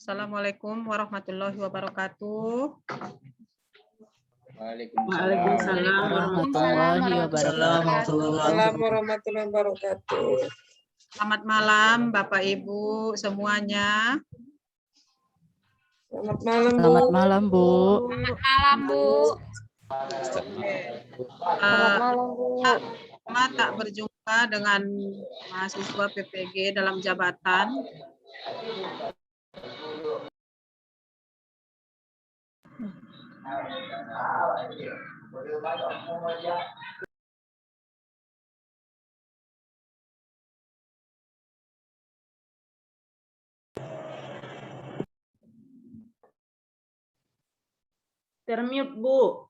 Assalamualaikum warahmatullahi wabarakatuh. Waalaikumsalam warahmatullahi wabarakatuh. Selamat malam Bapak Ibu semuanya. Selamat malam, Bu. Selamat malam, Bu. Selamat malam, Bu. Lama tak berjumpa dengan mahasiswa PPG dalam jabatan. Termute, Bu.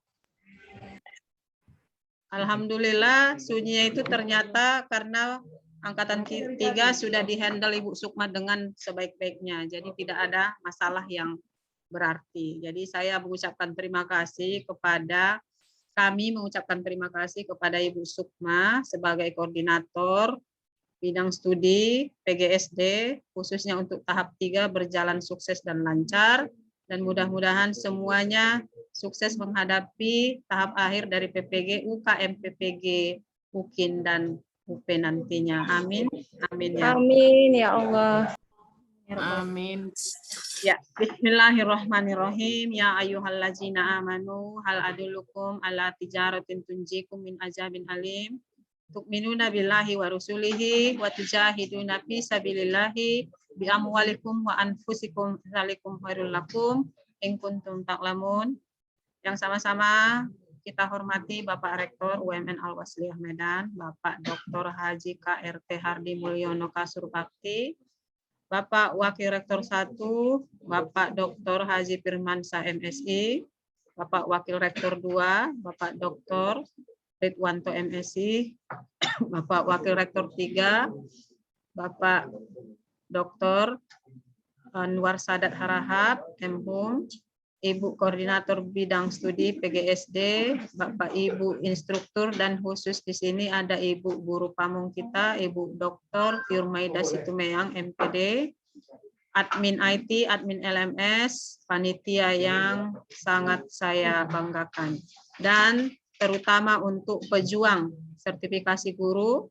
Alhamdulillah sunyinya itu ternyata karena angkatan 3 sudah dihandle Ibu Sukma dengan sebaik-baiknya. Jadi tidak ada masalah yang berarti. Jadi saya mengucapkan terima kasih kepada Ibu Sukma sebagai koordinator bidang studi PGSD khususnya untuk tahap 3 berjalan sukses dan lancar, dan mudah-mudahan semuanya sukses menghadapi tahap akhir dari PPG, UKM PPG, UKIN dan UP nantinya. Amin. Amin ya. Amin ya Allah. Amin. Ya, bismillahirrahmanirrahim. Ya ayyuhallazina amanu hal adullukum ala tijaratin tunjikum min azabin alim. Tu'minuna billahi wa rusulihi wa tujahiduna fi sabilillahi bi amwalikum wa anfusikum dzalikum khairul lakum in kuntum ta'lamun. Yang sama-sama kita hormati Bapak Rektor UMN Al-Wasliyah Medan, Bapak Dr. Haji KRT Hardi Mulyono Kasur Bakti, Bapak Wakil Rektor 1, Bapak Dr. Haji Firmansyah MSI, Bapak Wakil Rektor 2, Bapak Dr. Ridwanto MSI, Bapak Wakil Rektor 3, Bapak Dr. Anwar Sadat Harahap, MHUM, Ibu Koordinator Bidang Studi PGSD, Bapak Ibu Instruktur, dan khusus di sini ada Ibu Guru Pamung kita, Ibu Dr. Firmaida Situmeyang, MPD, admin IT, admin LMS, panitia yang sangat saya banggakan, dan terutama untuk pejuang sertifikasi guru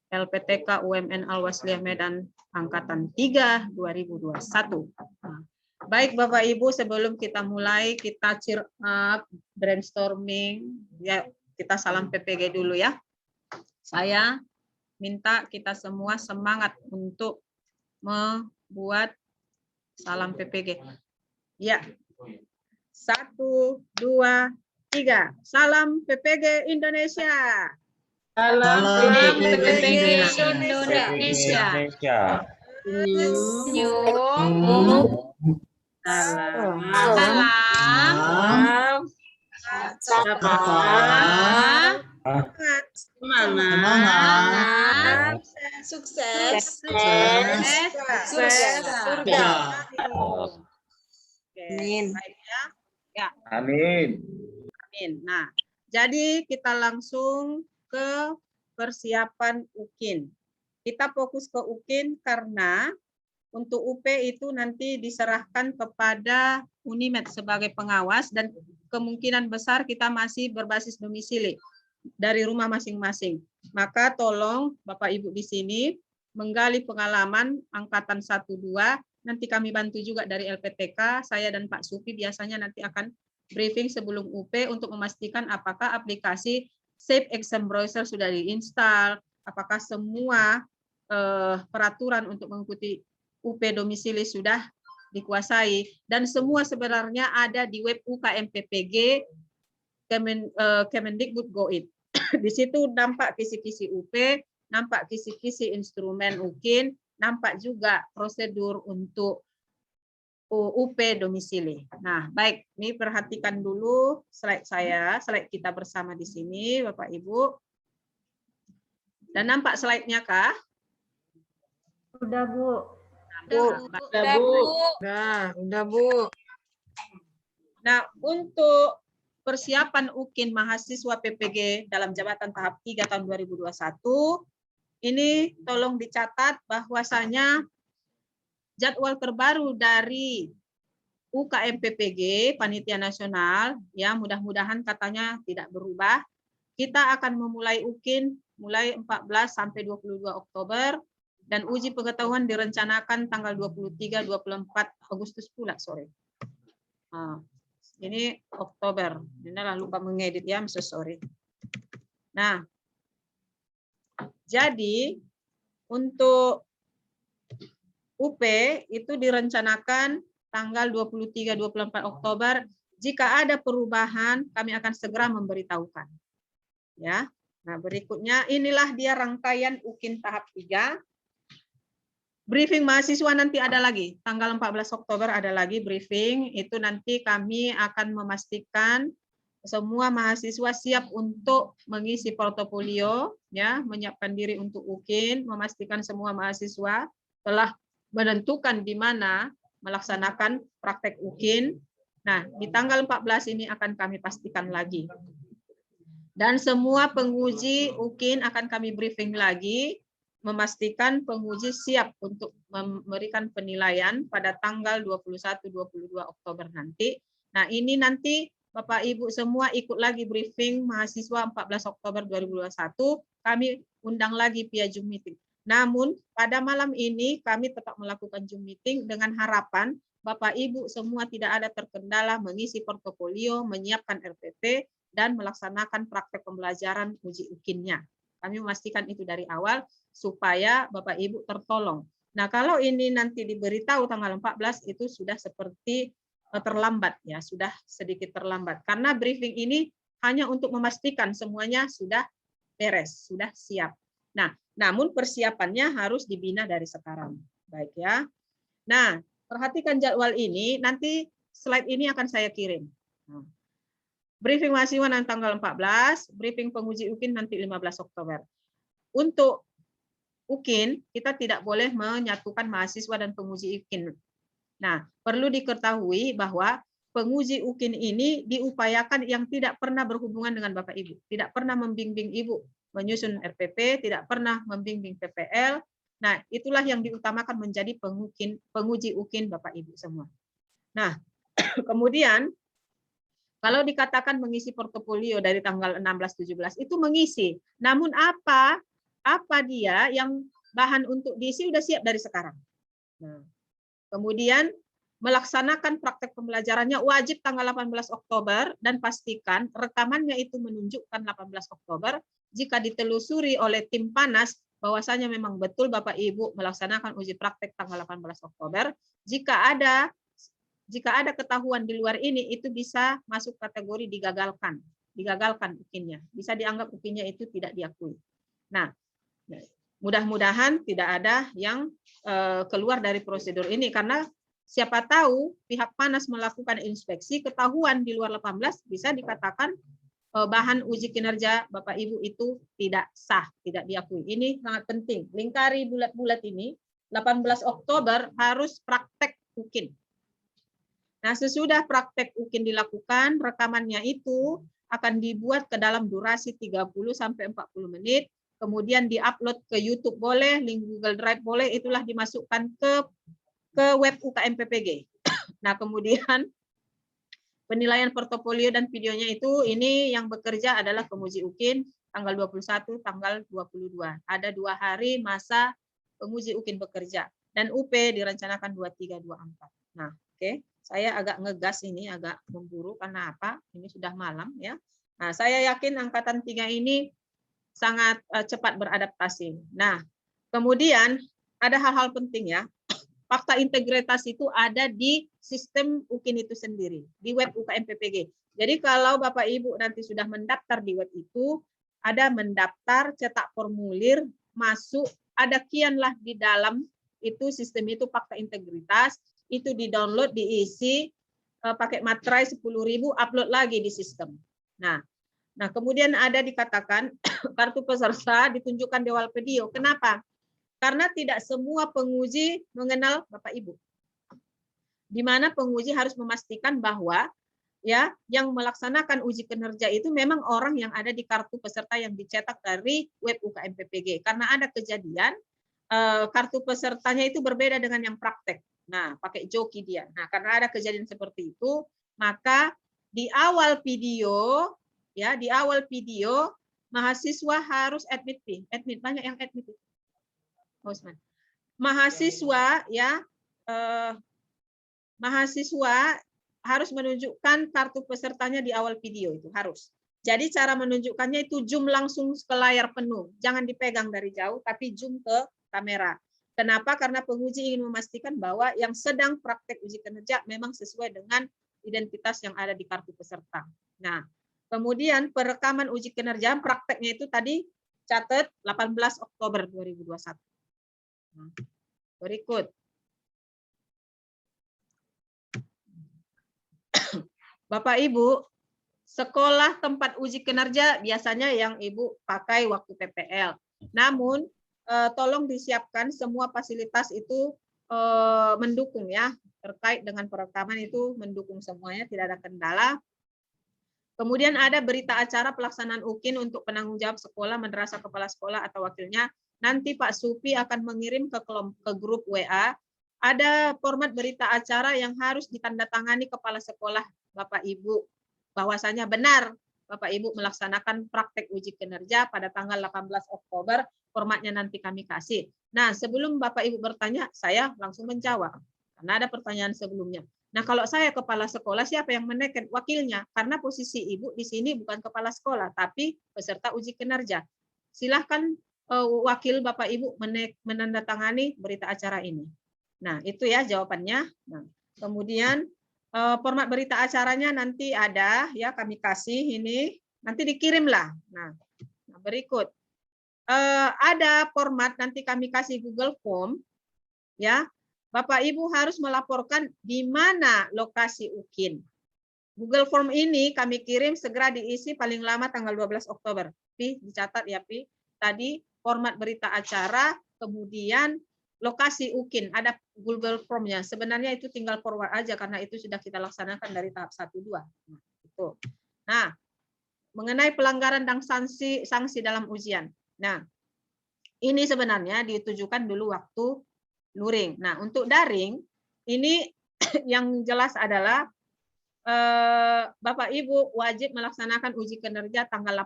LPTK UMN Al-Wasliyah Medan Angkatan 3 2021. Nah, baik Bapak Ibu, sebelum kita mulai, kita cheer up, brainstorming, ya kita salam PPG dulu ya. Saya minta kita semua semangat untuk membuat salam PPG. Ya, 1, 2, 3. Salam PPG Indonesia. Salam PPG Indonesia. Semangat. Sukses. Surga. Amin. Ya. Amin. Amin. Nah, jadi kita langsung ke persiapan UKIN. Kita fokus ke UKIN karena untuk UP itu nanti diserahkan kepada Unimed sebagai pengawas, dan kemungkinan besar kita masih berbasis domisili dari rumah masing-masing. Maka tolong Bapak Ibu di sini menggali pengalaman angkatan 1-2, nanti kami bantu juga dari LPTK, saya dan Pak Supi biasanya nanti akan briefing sebelum UP untuk memastikan apakah aplikasi Safe Exam Browser sudah diinstal, apakah semua peraturan untuk mengikuti UP domisili sudah dikuasai, dan semua sebenarnya ada di web UKM PPG Kemendikbud.go.id. Di situ nampak kisi-kisi UP, nampak kisi-kisi instrumen UKIN, nampak juga prosedur untuk UP domisili. Nah, baik, ini perhatikan dulu slide saya, slide kita bersama di sini, Bapak Ibu. Dan nampak slide-nya kah? Udah, Bu. Udah, Bu. Nah, untuk persiapan UKIN mahasiswa PPG dalam jabatan tahap 3 tahun 2021, ini tolong dicatat bahwasanya jadwal terbaru dari UKM PPG Panitia Nasional, ya mudah-mudahan katanya tidak berubah. Kita akan memulai UKIN mulai 14 sampai 22 Oktober dan uji pengetahuan direncanakan tanggal 23-24 Agustus pula sore. Ini Oktober. Ini lah lupa mengedit ya, I'm so sorry. Nah, jadi untuk UP itu direncanakan tanggal 23-24 Oktober. Jika ada perubahan, kami akan segera memberitahukan. Ya. Nah, berikutnya inilah dia rangkaian UKIN tahap 3. Briefing mahasiswa nanti ada lagi, tanggal 14 Oktober ada lagi briefing, itu nanti kami akan memastikan semua mahasiswa siap untuk mengisi portofolio, ya, menyiapkan diri untuk UKIN, memastikan semua mahasiswa telah menentukan di mana melaksanakan praktek UKIN. Nah, di tanggal 14 ini akan kami pastikan lagi. Dan semua penguji UKIN akan kami briefing lagi, memastikan penguji siap untuk memberikan penilaian pada tanggal 21-22 Oktober nanti. Nah, ini nanti Bapak Ibu semua ikut lagi briefing mahasiswa 14 Oktober 2021, kami undang lagi via Zoom meeting. Namun, pada malam ini kami tetap melakukan Zoom meeting dengan harapan Bapak Ibu semua tidak ada terkendala mengisi portofolio, menyiapkan RPP, dan melaksanakan praktek pembelajaran uji UKIN-nya. Kami memastikan itu dari awal supaya Bapak Ibu tertolong. Nah, kalau ini nanti diberitahu tanggal 14 itu sudah seperti terlambat ya, sudah sedikit terlambat. Karena briefing ini hanya untuk memastikan semuanya sudah beres, sudah siap. Nah, namun persiapannya harus dibina dari sekarang. Baik ya. Nah, perhatikan jadwal ini, nanti slide ini akan saya kirim. Briefing mahasiswa nanti tanggal 14, briefing penguji UKIN nanti 15 Oktober. Untuk UKIN, kita tidak boleh menyatukan mahasiswa dan penguji UKIN. Nah, perlu diketahui bahwa penguji UKIN ini diupayakan yang tidak pernah berhubungan dengan Bapak Ibu, tidak pernah membimbing Ibu menyusun RPP, tidak pernah membimbing PPL. Nah, itulah yang diutamakan menjadi penguji UKIN Bapak Ibu semua. Nah, kemudian kalau dikatakan mengisi portofolio dari tanggal 16-17 itu mengisi. Namun apa dia yang bahan untuk diisi sudah siap dari sekarang. Nah, kemudian melaksanakan praktek pembelajarannya wajib tanggal 18 Oktober dan pastikan rekamannya itu menunjukkan 18 Oktober. Jika ditelusuri oleh tim panas bahwasanya memang betul Bapak Ibu melaksanakan uji praktek tanggal 18 Oktober, jika ada ketahuan di luar ini itu bisa masuk kategori digagalkan UKIN-nya. Bisa dianggap UKIN-nya itu tidak diakui. Nah, mudah-mudahan tidak ada yang keluar dari prosedur ini karena siapa tahu pihak panas melakukan inspeksi ketahuan di luar 18 bisa dikatakan bahan uji kinerja Bapak Ibu itu tidak sah, tidak diakui. Ini sangat penting. Lingkari bulat-bulat ini 18 Oktober harus praktek UKIN. Nah, sesudah praktek UKIN dilakukan, rekamannya itu akan dibuat ke dalam durasi 30 sampai 40 menit, kemudian diupload ke YouTube boleh, link Google Drive boleh, itulah dimasukkan ke web UKM PPG. Nah, kemudian penilaian portofolio dan videonya itu ini yang bekerja adalah penguji UKIN tanggal 21, tanggal 22. Ada 2 hari masa penguji UKIN bekerja dan UP direncanakan 23, 24. Nah, oke. Saya agak ngegas ini, agak memburu karena apa? Ini sudah malam ya. Nah, saya yakin angkatan 3 ini sangat cepat beradaptasi. Nah, kemudian ada hal-hal penting ya. Fakta integritas itu ada di sistem UKIN itu sendiri, di web UKM PPG. Jadi kalau Bapak Ibu nanti sudah mendaftar di web itu, ada mendaftar, cetak formulir, masuk, ada kianlah di dalam itu sistem itu fakta integritas, itu di-download, diisi, pakai materai 10.000, upload lagi di sistem. Nah, kemudian ada dikatakan kartu peserta ditunjukkan di Walpedio. Kenapa? Karena tidak semua penguji mengenal Bapak Ibu. Di mana penguji harus memastikan bahwa ya yang melaksanakan uji kinerja itu memang orang yang ada di kartu peserta yang dicetak dari web UKM PPG. Karena ada kejadian kartu pesertanya itu berbeda dengan yang praktek. Nah, pakai joki dia. Nah, karena ada kejadian seperti itu, maka di awal video, ya, di awal video mahasiswa harus admit fee. Admit, banyak yang admit. Osman. Mahasiswa, ya, mahasiswa harus menunjukkan kartu pesertanya di awal video itu harus. Jadi cara menunjukkannya itu zoom langsung ke layar penuh. Jangan dipegang dari jauh, tapi zoom ke kamera. Kenapa? Karena penguji ingin memastikan bahwa yang sedang praktek uji kinerja memang sesuai dengan identitas yang ada di kartu peserta. Nah, kemudian perekaman uji kinerja prakteknya itu tadi catat 18 Oktober 2021. Nah, berikut. Bapak Ibu, sekolah tempat uji kinerja biasanya yang Ibu pakai waktu PPL. Namun tolong disiapkan semua fasilitas itu mendukung ya, terkait dengan perekaman itu mendukung semuanya, tidak ada kendala. Kemudian ada berita acara pelaksanaan UKIN untuk penanggung jawab sekolah, madrasah, kepala sekolah atau wakilnya. Nanti Pak Supi akan mengirim ke grup WA. Ada format berita acara yang harus ditandatangani kepala sekolah Bapak Ibu, bahwasanya benar Bapak Ibu melaksanakan praktek uji kinerja pada tanggal 18 Oktober, formatnya nanti kami kasih. Nah, sebelum Bapak Ibu bertanya, saya langsung menjawab, karena ada pertanyaan sebelumnya. Nah, kalau saya kepala sekolah, siapa yang menekan? Wakilnya, karena posisi Ibu di sini bukan kepala sekolah, tapi peserta uji kinerja. Silahkan wakil Bapak Ibu menandatangani berita acara ini. Nah, itu ya jawabannya. Nah, kemudian format berita acaranya nanti ada ya, kami kasih ini, nanti dikirimlah. Nah, berikut ada format nanti kami kasih Google Form ya. Bapak Ibu harus melaporkan di mana lokasi UKIN. Google Form ini kami kirim segera diisi paling lama tanggal 12 Oktober. Pi, dicatat ya Pi. Tadi format berita acara, kemudian lokasi UKIN, ada Google Form-nya. Sebenarnya itu tinggal forward aja karena itu sudah kita laksanakan dari tahap 1 2. Nah, itu. Nah, mengenai pelanggaran dan sanksi dalam ujian. Nah, ini sebenarnya ditujukan dulu waktu luring. Nah, untuk daring ini yang jelas adalah Bapak Ibu wajib melaksanakan uji kinerja tanggal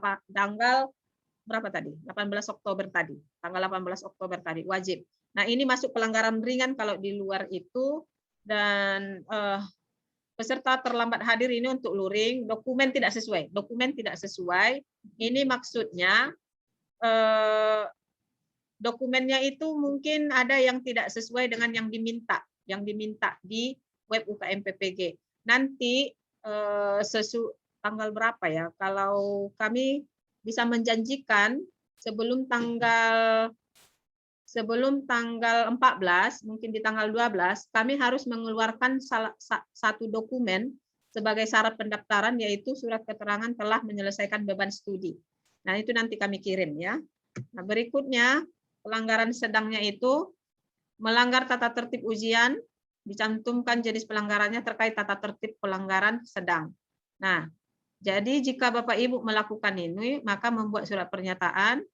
berapa tadi? 18 Oktober tadi. Tanggal 18 Oktober tadi wajib. Nah, ini masuk pelanggaran ringan kalau di luar itu, dan peserta terlambat hadir ini untuk luring, dokumen tidak sesuai. Dokumen tidak sesuai. Ini maksudnya dokumennya itu mungkin ada yang tidak sesuai dengan yang diminta di web UKM PPG. Nanti tanggal berapa ya? Kalau kami bisa menjanjikan sebelum tanggal 14, mungkin di tanggal 12, kami harus mengeluarkan satu dokumen sebagai syarat pendaftaran, yaitu surat keterangan telah menyelesaikan beban studi. Nah, itu nanti kami kirim ya. Nah, berikutnya pelanggaran sedangnya itu melanggar tata tertib ujian, dicantumkan jenis pelanggarannya terkait tata tertib pelanggaran sedang. Nah, jadi jika Bapak Ibu melakukan ini, maka membuat surat pernyataan,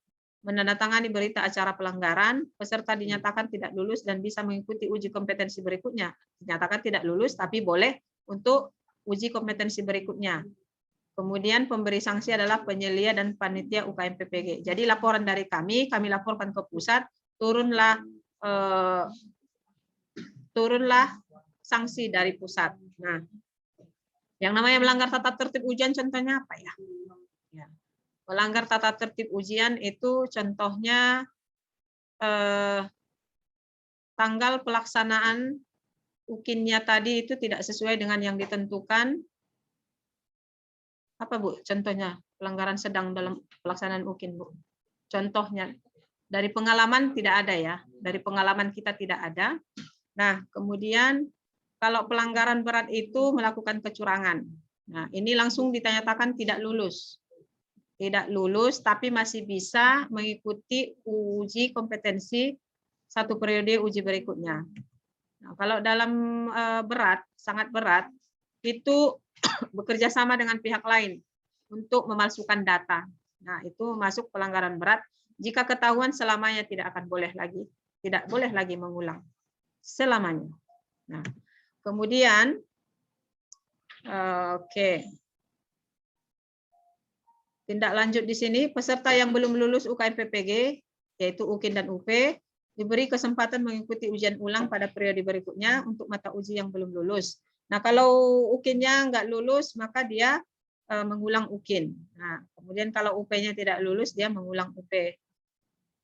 menandatangani berita acara pelanggaran, peserta dinyatakan tidak lulus dan bisa mengikuti uji kompetensi berikutnya. Dinyatakan tidak lulus, tapi boleh untuk uji kompetensi berikutnya. Kemudian pemberi sanksi adalah penyelia dan panitia UKM PPG. Jadi laporan dari kami laporkan ke pusat, turunlah sanksi dari pusat. Nah, yang namanya melanggar tata tertib ujian contohnya apa ya? Melanggar tata tertib ujian itu contohnya tanggal pelaksanaan UKIN-nya tadi itu tidak sesuai dengan yang ditentukan. Apa Bu contohnya pelanggaran sedang dalam pelaksanaan UKIN Bu? Contohnya dari pengalaman tidak ada ya, dari pengalaman kita tidak ada. Nah, kemudian kalau pelanggaran berat itu melakukan kecurangan. Nah, ini langsung dinyatakan tidak lulus. Tidak lulus, tapi masih bisa mengikuti uji kompetensi satu periode uji berikutnya. Nah, kalau dalam berat, sangat berat, itu bekerja sama dengan pihak lain untuk memalsukan data. Nah, itu masuk pelanggaran berat. Jika ketahuan selamanya tidak akan boleh lagi tidak boleh lagi mengulang selamanya. Nah, kemudian oke. Tindak lanjut di sini, peserta yang belum lulus UKM PPG, yaitu UKIN dan UP, diberi kesempatan mengikuti ujian ulang pada periode berikutnya untuk mata uji yang belum lulus. Nah, kalau UKIN-nya nggak lulus, maka dia mengulang UKIN. Nah, kemudian kalau UP-nya tidak lulus, dia mengulang UP.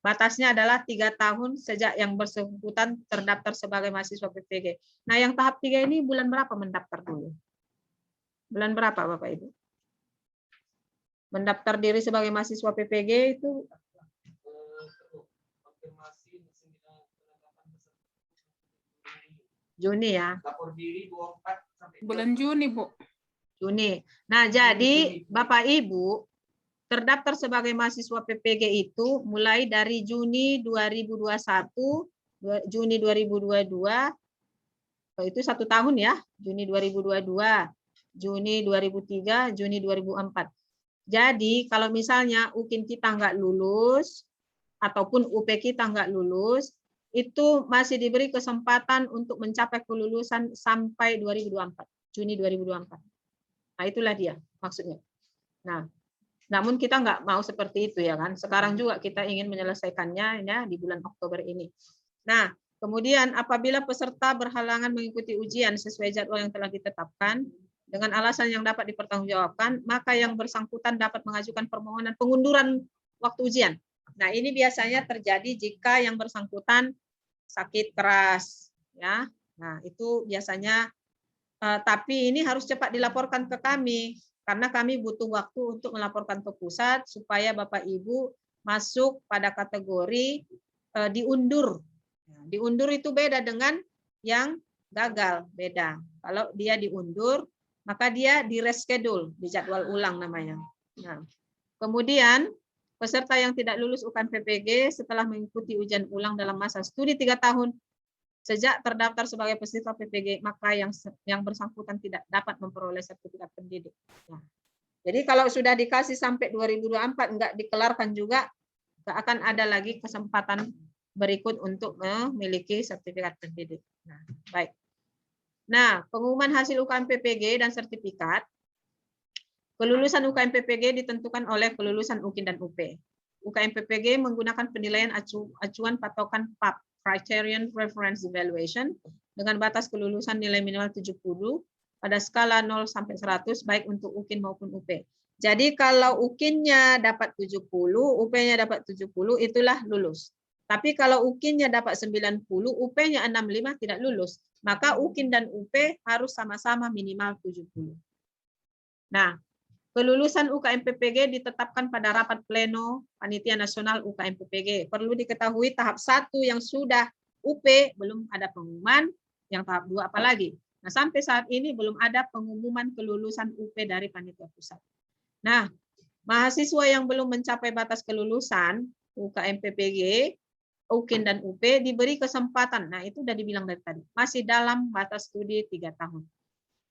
Batasnya adalah 3 tahun sejak yang bersangkutan terdaftar sebagai mahasiswa PPG. Nah, yang tahap 3 ini bulan berapa mendaftar dulu? Bulan berapa, Bapak Ibu? Mendaftar diri sebagai mahasiswa PPG itu Juni ya. Bulan Juni, Bu. Juni. Nah, jadi Bapak Ibu terdaftar sebagai mahasiswa PPG itu mulai dari Juni 2021, Juni 2022, itu 1 tahun ya, Juni 2022, Juni 2003, Juni 2004. Jadi kalau misalnya UKIN kita nggak lulus, ataupun UP kita nggak lulus, itu masih diberi kesempatan untuk mencapai kelulusan sampai 2024, Juni 2024. Nah, itulah dia maksudnya. Nah, namun kita nggak mau seperti itu ya kan. Sekarang juga kita ingin menyelesaikannya ya di bulan Oktober ini. Nah, kemudian apabila peserta berhalangan mengikuti ujian sesuai jadwal yang telah ditetapkan dengan alasan yang dapat dipertanggungjawabkan, maka yang bersangkutan dapat mengajukan permohonan pengunduran waktu ujian. Nah, ini biasanya terjadi jika yang bersangkutan sakit keras ya. Nah, itu biasanya tapi ini harus cepat dilaporkan ke kami karena kami butuh waktu untuk melaporkan ke pusat supaya Bapak Ibu masuk pada kategori diundur. Diundur itu beda dengan yang gagal, beda. Kalau dia diundur, maka dia di-reschedule, dijadwal ulang namanya. Nah, kemudian peserta yang tidak lulus UKM PPG setelah mengikuti ujian ulang dalam masa studi 3 tahun sejak terdaftar sebagai peserta PPG, maka yang bersangkutan tidak dapat memperoleh sertifikat pendidik. Nah, jadi kalau sudah dikasih sampai 2024 enggak dikelarkan juga, enggak akan ada lagi kesempatan berikut untuk memiliki sertifikat pendidik. Nah, baik. Nah, pengumuman hasil UKM PPG dan sertifikat. Kelulusan UKM PPG ditentukan oleh kelulusan UKIN dan UP. UKM PPG menggunakan penilaian acuan patokan PAP, Criterion Reference Evaluation, dengan batas kelulusan nilai minimal 70 pada skala 0 sampai 100 baik untuk UKIN maupun UP. Jadi kalau UKIN-nya dapat 70, UP-nya dapat 70, itulah lulus. Tapi kalau UKIN-nya dapat 90, UP-nya 65 tidak lulus. Maka UKIN dan UP harus sama-sama minimal 70. Nah, kelulusan UKM PPG ditetapkan pada rapat pleno Panitia Nasional UKM PPG. Perlu diketahui tahap 1 yang sudah UP belum ada pengumuman, yang tahap 2 apalagi. Nah, sampai saat ini belum ada pengumuman kelulusan UP dari Panitia Pusat. Nah, mahasiswa yang belum mencapai batas kelulusan UKM PPG, UKIN dan UP diberi kesempatan. Nah, itu sudah dibilang dari tadi. Masih dalam batas studi 3 tahun.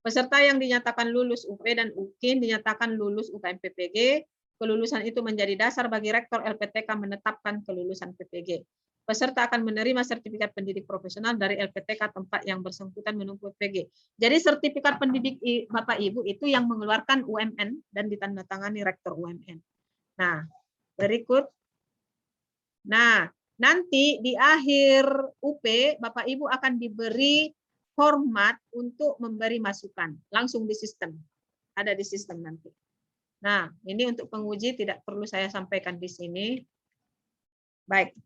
Peserta yang dinyatakan lulus UP dan UKIN dinyatakan lulus UKM PPG, kelulusan itu menjadi dasar bagi Rektor LPTK menetapkan kelulusan PPG. Peserta akan menerima sertifikat pendidik profesional dari LPTK tempat yang bersangkutan menempuh PPG. Jadi sertifikat pendidik Bapak Ibu itu yang mengeluarkan UMN dan ditandatangani Rektor UMN. Nah, berikut. Nah, nanti di akhir UP Bapak Ibu akan diberi format untuk memberi masukan langsung di sistem. Ada di sistem nanti. Nah, ini untuk penguji tidak perlu saya sampaikan di sini. Baik.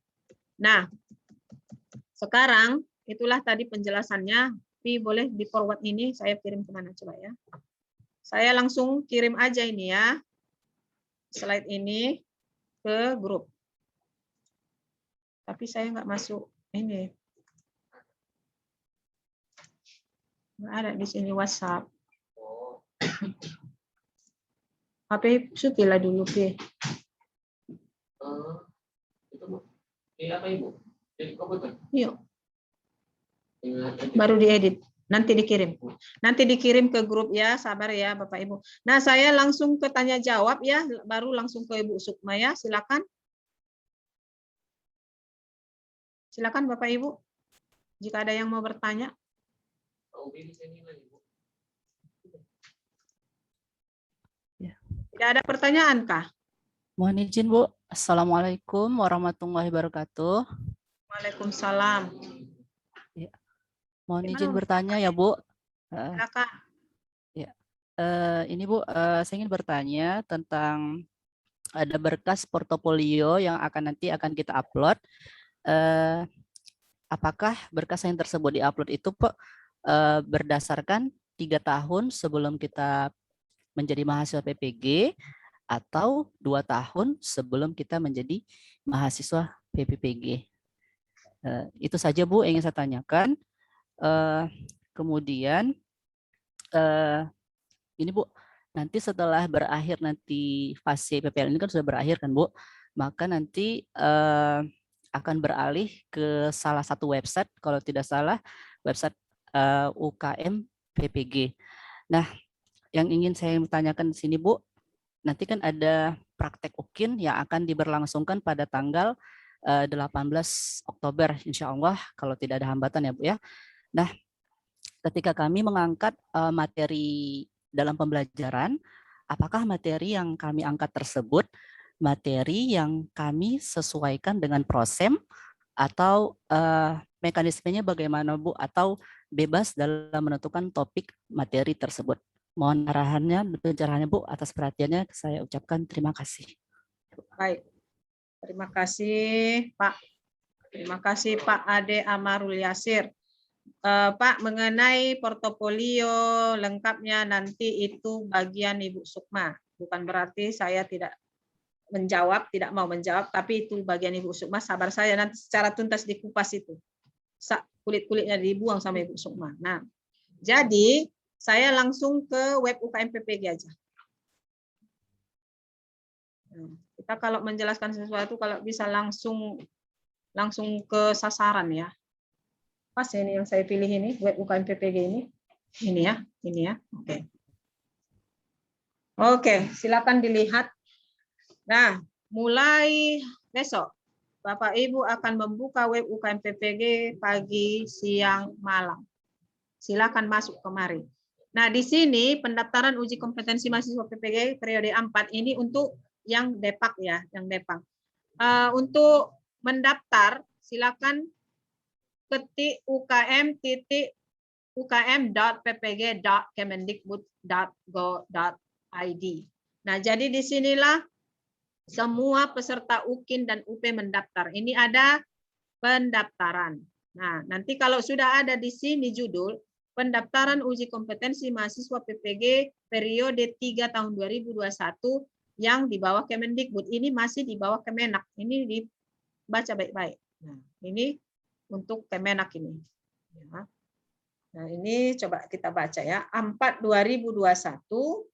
Nah, sekarang itulah tadi penjelasannya. Tapi boleh di forward ini saya kirim kemana coba ya. Saya langsung kirim aja ini ya. Slide ini ke grup. Tapi saya nggak masuk ini. Nggak ada di sini WhatsApp. HP Sutilah dulu, Pi. Apa Ibu? Jadi komputer. Yuk. Baru diedit. Nanti dikirim. Nanti dikirim ke grup ya, sabar ya Bapak Ibu. Nah, saya langsung ke tanya jawab ya, baru langsung ke Ibu Sukma ya, silakan. Silakan Bapak Ibu. Jika ada yang mau bertanya. OB bisa nilai, Bu. Tidak ada pertanyaan kah? Mohon izin Bu. Assalamualaikum warahmatullahi wabarakatuh. Waalaikumsalam. Mohon Gimana, izin Bu? bertanya ya Bu. Silakan. Ini Bu, saya ingin bertanya tentang ada berkas portofolio yang nanti akan kita upload. Apakah berkas yang tersebut diupload itu Pak berdasarkan 3 tahun sebelum kita menjadi mahasiswa PPG atau 2 tahun sebelum kita menjadi mahasiswa PPPG? Itu saja Bu yang ingin saya tanyakan. Kemudian ini Bu, nanti setelah berakhir nanti fase PPL ini kan sudah berakhir kan Bu, maka nanti akan beralih ke salah satu website, kalau tidak salah website UKM PPG. Nah, yang ingin saya tanyakan di sini Bu, nanti kan ada praktek UKIN yang akan diberlangsungkan pada tanggal 18 Oktober insya Allah kalau tidak ada hambatan ya Bu ya. Nah, ketika kami mengangkat materi dalam pembelajaran, apakah materi yang kami angkat tersebut materi yang kami sesuaikan dengan prosem atau mekanismenya bagaimana Bu, atau bebas dalam menentukan topik materi tersebut? Mohon arahannya, pencerahannya Bu, atas perhatiannya saya ucapkan terima kasih. Baik. Terima kasih Pak. Terima kasih Pak Ade Amarul Yasir. Pak, mengenai portofolio lengkapnya nanti itu bagian Ibu Sukma. Bukan berarti saya tidak menjawab, tidak mau menjawab, tapi itu bagian Ibu Sukma. Sabar saya nanti secara tuntas dikupas itu. Kulit-kulitnya dibuang sama Ibu Sukma. Nah, jadi saya langsung ke web UKM PPG aja. Kita kalau menjelaskan sesuatu kalau bisa langsung ke sasaran ya. Pas ini yang saya pilih ini, web UKM PPG ini. Ini ya. Oke. Oke, silakan dilihat. Nah, mulai besok Bapak Ibu akan membuka web UKM PPG pagi, siang, malam. Silakan masuk kemari. Nah, di sini pendaftaran uji kompetensi mahasiswa PPG periode 4 ini untuk yang Depak ya, yang Depak. Untuk mendaftar silakan ketik ukm.ppg.kemendikbud.go.id. Nah, jadi disinilah semua peserta UKIN dan UP mendaftar. Ini ada pendaftaran. Nah, nanti kalau sudah ada di sini judul pendaftaran uji kompetensi mahasiswa PPG periode 3 tahun 2021 yang di bawah Kemendikbud. Ini masih di bawah Kemenak. Ini dibaca baik-baik. Nah, ini untuk Kemenak ini. Nah, ini coba kita baca ya. 4/2021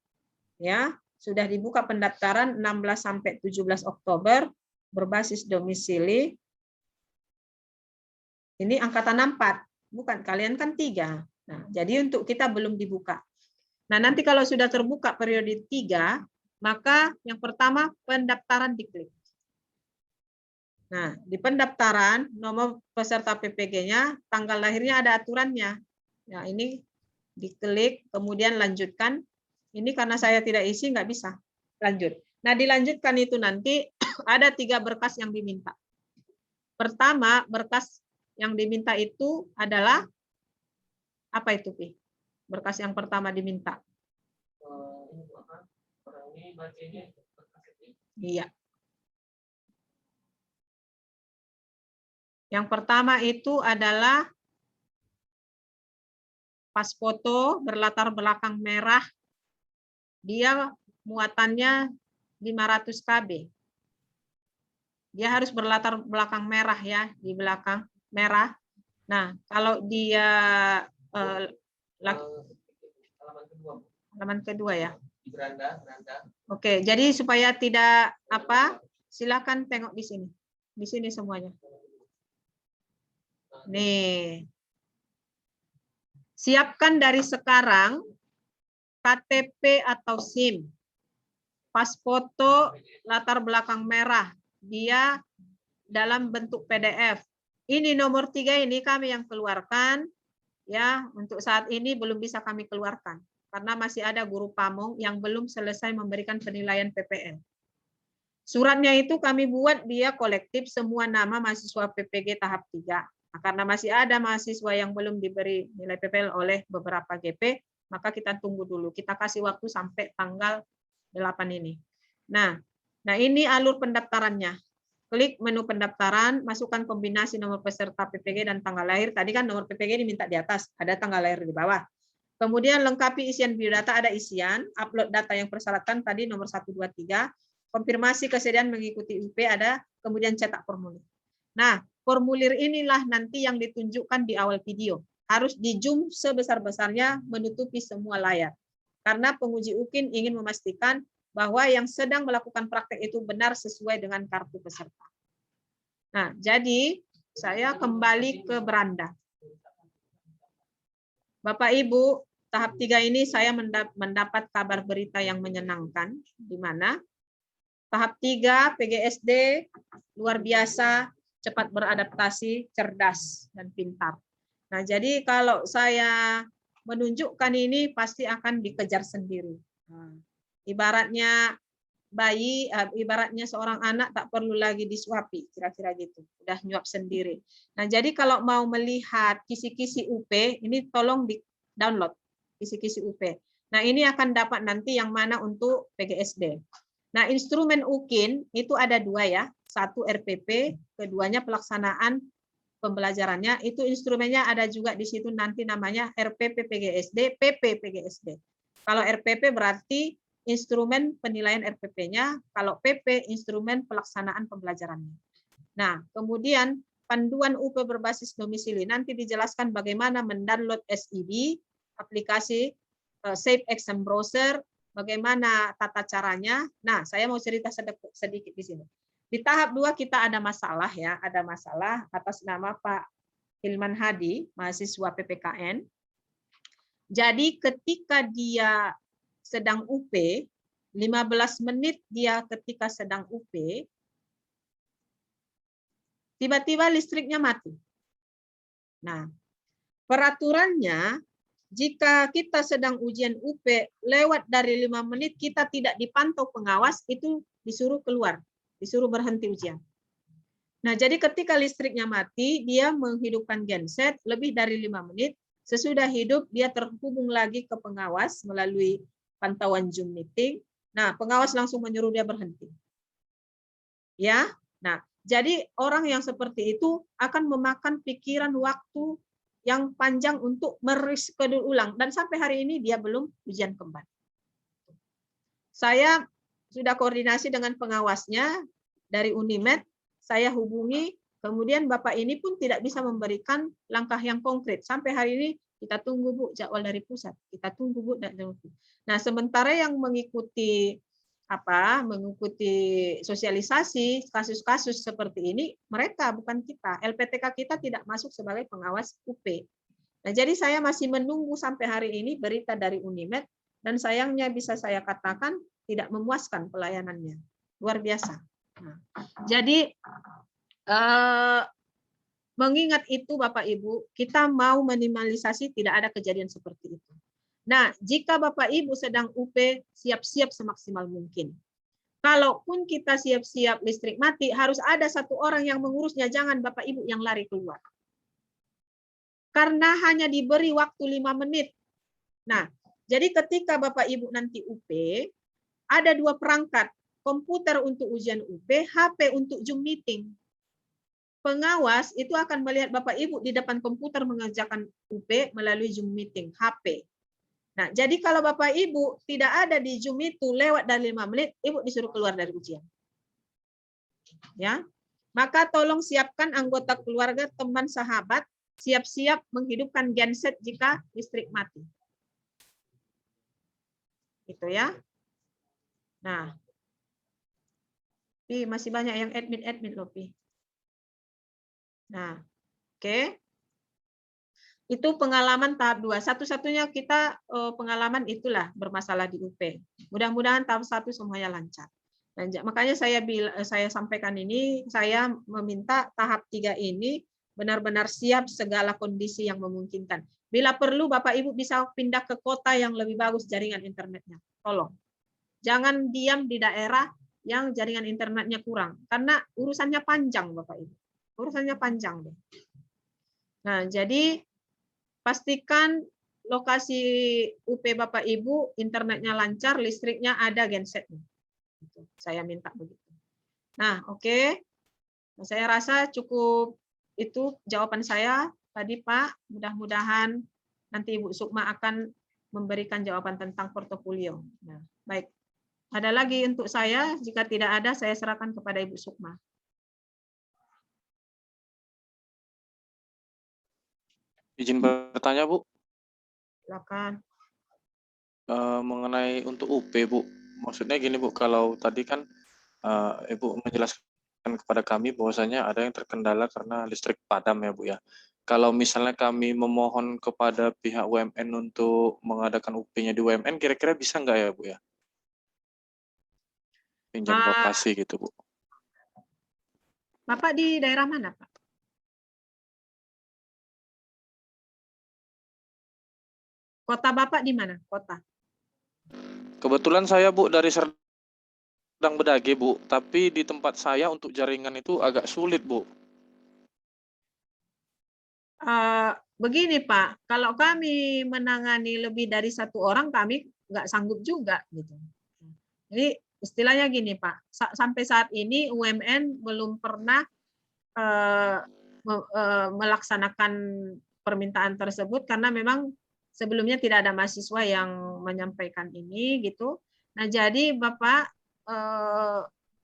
ya, sudah dibuka pendaftaran 16 sampai 17 Oktober berbasis domisili. Ini angkatan 4, bukan kalian kan 3. Nah, jadi untuk kita belum dibuka. Nah, nanti kalau sudah terbuka periode 3, maka yang pertama pendaftaran diklik. Nah, di pendaftaran nomor peserta PPG-nya, tanggal lahirnya ada aturannya. Nah, ini diklik, kemudian lanjutkan. Ini karena saya tidak isi, nggak bisa. Lanjut. Nah, dilanjutkan itu nanti ada 3 berkas yang diminta. Pertama, berkas yang diminta itu adalah, apa itu, Pi? Berkas yang pertama diminta. Iya. Yang pertama itu adalah pas foto berlatar belakang merah. Dia muatannya 500 KB. Dia harus berlatar belakang merah ya, di belakang merah. Nah, kalau dia halaman kedua ya. Oke, jadi supaya tidak silakan tengok di sini. Di sini semuanya. Nih. Siapkan dari sekarang KTP atau SIM. Pas foto latar belakang merah. Dia dalam bentuk PDF. ini nomor 3 ini kami yang keluarkan. Ya, untuk saat ini belum bisa kami keluarkan. Karena masih ada guru pamong yang belum selesai memberikan penilaian PPL. Suratnya itu kami buat dia kolektif semua nama mahasiswa PPG tahap 3. Nah, karena masih ada mahasiswa yang belum diberi nilai PPL oleh beberapa GP, maka kita tunggu dulu. Kita kasih waktu sampai tanggal 8 ini. Nah ini alur pendaftarannya. Klik menu pendaftaran, masukkan kombinasi nomor peserta PPG dan tanggal lahir. Tadi kan nomor PPG diminta di atas, ada tanggal lahir di bawah. Kemudian lengkapi isian biodata, ada isian, upload data yang persyaratan tadi nomor 1, 2, 3, konfirmasi kesediaan mengikuti UP ada, kemudian cetak formulir. Nah, formulir inilah nanti yang ditunjukkan di awal video. Harus di zoom sebesar-besarnya menutupi semua layar. Karena penguji UKIN ingin memastikan bahwa yang sedang melakukan praktek itu benar sesuai dengan kartu peserta. Nah, jadi saya kembali ke beranda. Bapak Ibu, tahap 3 ini saya mendapat kabar berita yang menyenangkan, di mana tahap 3 PGSD luar biasa, cepat beradaptasi, cerdas, dan pintar. Nah, jadi kalau saya menunjukkan ini pasti akan dikejar sendiri. Nah, ibaratnya bayi, ibaratnya seorang anak tak perlu lagi disuapi, kira-kira gitu. Udah nyuap sendiri. Nah, jadi kalau mau melihat kisi-kisi UP, ini tolong di-download kisi-kisi UP. Nah, ini akan dapat nanti yang mana untuk PGSD. Nah, instrumen UKIN itu ada 2 ya. 1 RPP, keduanya pelaksanaan pembelajarannya. Itu instrumennya ada juga di situ nanti namanya RPP PGSD, PP PGSD. Kalau RPP berarti instrumen penilaian RPP-nya, kalau PP instrumen pelaksanaan pembelajarannya. Nah, kemudian panduan UP berbasis domisili, nanti dijelaskan bagaimana mendownload SIB, aplikasi Safe Exam Browser, bagaimana tata caranya. Nah, saya mau cerita sedikit di sini. Di tahap 2 kita ada masalah ya, ada masalah atas nama Pak Hilman Hadi, mahasiswa PPKN. Jadi ketika dia sedang UP, 15 menit dia ketika sedang UP, tiba-tiba listriknya mati. Nah, peraturannya, jika kita sedang ujian UP, lewat dari 5 menit, kita tidak dipantau pengawas, itu disuruh keluar, disuruh berhenti ujian. Nah, jadi ketika listriknya mati, dia menghidupkan genset lebih dari 5 menit, sesudah hidup, dia terhubung lagi ke pengawas melalui pantauan Zoom meeting. Nah, pengawas langsung menyuruh dia berhenti. Ya, nah, jadi orang yang seperti itu akan memakan pikiran waktu yang panjang untuk mereschedule ulang. Dan sampai hari ini dia belum ujian kembali. Saya sudah koordinasi dengan pengawasnya dari Unimed, saya hubungi, kemudian Bapak ini pun tidak bisa memberikan langkah yang konkret. Sampai hari ini kita tunggu Bu jadwal dari pusat. Kita tunggu Bu dan nah, sementara yang mengikuti sosialisasi kasus-kasus seperti ini, mereka bukan kita. LPTK kita tidak masuk sebagai pengawas UP. Nah, jadi saya masih menunggu sampai hari ini berita dari Unimed, dan sayangnya bisa saya katakan tidak memuaskan pelayanannya. Luar biasa. Nah, jadi mengingat itu Bapak Ibu, kita mau minimalisasi tidak ada kejadian seperti itu. Nah, jika Bapak Ibu sedang UP, siap-siap semaksimal mungkin. Kalaupun kita siap-siap listrik mati, harus ada 1 orang yang mengurusnya, jangan Bapak Ibu yang lari keluar. Karena hanya diberi waktu 5 menit. Nah, jadi ketika Bapak Ibu nanti UP, ada 2 perangkat, komputer untuk ujian UP, HP untuk Zoom meeting. Pengawas itu akan melihat Bapak Ibu di depan komputer mengerjakan UP melalui Zoom meeting, HP. Nah, jadi kalau Bapak Ibu tidak ada di Zoom itu lewat dari 5 menit, Ibu disuruh keluar dari ujian. Ya. Maka tolong siapkan anggota keluarga, teman, sahabat, siap-siap menghidupkan genset jika listrik mati. Itu ya. Nah. Masih banyak yang admin loh, Pi. Nah, oke. Itu pengalaman tahap 2. Satu-satunya kita pengalaman itulah bermasalah di UP. Mudah-mudahan tahap 1 semuanya lancar. Dan makanya saya sampaikan ini, saya meminta tahap 3 ini benar-benar siap segala kondisi yang memungkinkan. Bila perlu Bapak Ibu bisa pindah ke kota yang lebih bagus jaringan internetnya. Tolong. Jangan diam di daerah yang jaringan internetnya kurang. Karena urusannya panjang Bapak Ibu. Urusannya panjang deh. Nah, jadi pastikan lokasi UP Bapak Ibu internetnya lancar, listriknya ada, gensetnya. Saya minta begitu. Nah, oke. Saya rasa cukup itu jawaban saya tadi Pak. Mudah-mudahan nanti Ibu Sukma akan memberikan jawaban tentang portofolio. Nah, baik. Ada lagi untuk saya? Jika tidak ada, saya serahkan kepada Ibu Sukma. Izin bertanya, Bu. Silakan. Mengenai untuk UP, Bu. Maksudnya gini, Bu, kalau tadi kan Ibu menjelaskan kepada kami bahwasanya ada yang terkendala karena listrik padam ya, Bu ya. Kalau misalnya kami memohon kepada pihak UMN untuk mengadakan UP-nya di UMN, kira-kira bisa nggak ya, Bu ya? Pinjam lokasi gitu, Bu. Bapak di daerah mana, Pak? Kota Bapak di mana? Kota. Kebetulan saya, Bu, dari Serdang Bedage, Bu. Tapi di tempat saya untuk jaringan itu agak sulit, Bu. Begini Pak, kalau kami menangani lebih dari satu orang, kami nggak sanggup juga gitu. Jadi istilahnya gini Pak, sampai saat ini UMN belum pernah melaksanakan permintaan tersebut karena memang sebelumnya tidak ada mahasiswa yang menyampaikan ini gitu. Nah jadi Bapak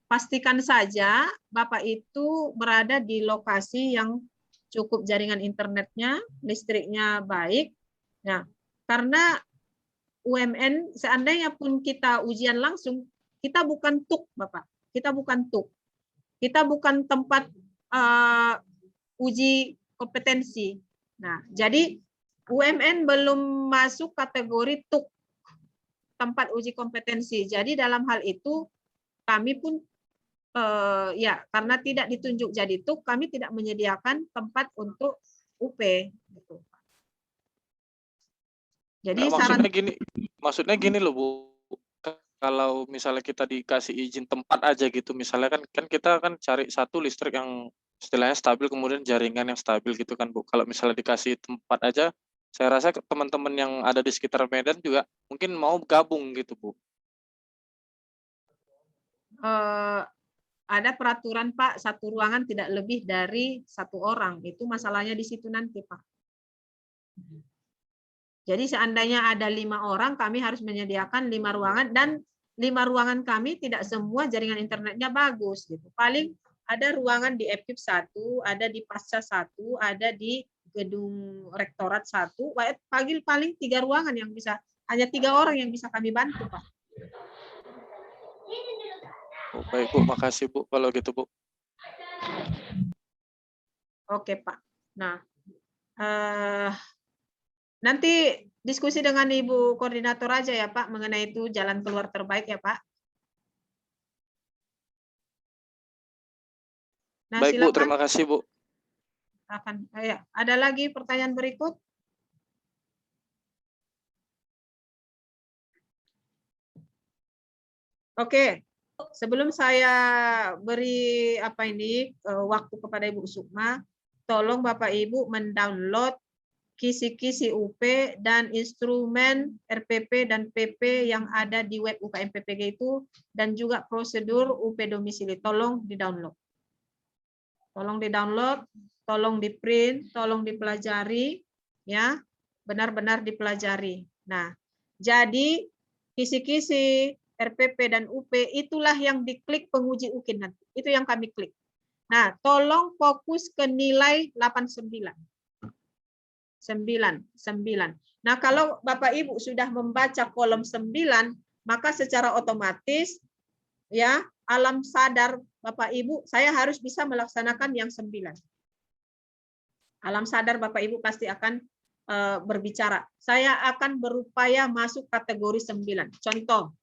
pastikan saja Bapak itu berada di lokasi yang cukup jaringan internetnya, listriknya baik. Nah, karena UMN seandainya pun kita ujian langsung, kita bukan TUK, Bapak. Kita bukan TUK. Kita bukan tempat uji kompetensi. Nah, jadi UMN belum masuk kategori TUK, tempat uji kompetensi. Jadi dalam hal itu kami pun ya karena tidak ditunjuk jadi TUK, kami tidak menyediakan tempat untuk UP. Gitu. Jadi maksudnya gini loh Bu, kalau misalnya kita dikasih izin tempat aja gitu, misalnya kan kita kan cari satu listrik yang istilahnya stabil, kemudian jaringan yang stabil gitu kan Bu. Kalau misalnya dikasih tempat aja, saya rasa teman-teman yang ada di sekitar Medan juga mungkin mau gabung gitu Bu. Ada peraturan Pak, satu ruangan tidak lebih dari satu orang. Itu masalahnya di situ nanti Pak. Jadi seandainya ada 5 orang, kami harus menyediakan 5 ruangan dan 5 ruangan kami tidak semua jaringan internetnya bagus gitu. Paling ada ruangan di FKIP 1, ada di Pasca 1, ada di gedung rektorat 1. Paling 3 ruangan yang bisa, hanya 3 orang yang bisa kami bantu Pak. Oh, baik Bu, makasih Bu kalau gitu Bu. Oke Pak. Nah, nanti diskusi dengan Ibu Koordinator aja ya Pak mengenai itu jalan keluar terbaik ya Pak. Nah, baik silakan. Bu, terima kasih Bu. Ada lagi pertanyaan berikut? Oke. Sebelum saya beri waktu kepada Ibu Sukma, tolong Bapak Ibu mendownload kisi-kisi UP dan instrumen RPP dan PP yang ada di web UKM PPG itu dan juga prosedur UP domisili. Tolong di-download. Tolong di-download, tolong di-print, tolong dipelajari ya, benar-benar dipelajari. Nah, jadi kisi-kisi RPP dan UP itulah yang diklik penguji UKIN nanti. Itu yang kami klik. Nah, tolong fokus ke nilai 89. 9. Nah, kalau Bapak Ibu sudah membaca kolom 9, maka secara otomatis ya, alam sadar Bapak Ibu, saya harus bisa melaksanakan yang 9. Alam sadar Bapak Ibu pasti akan berbicara. Saya akan berupaya masuk kategori 9. Contoh,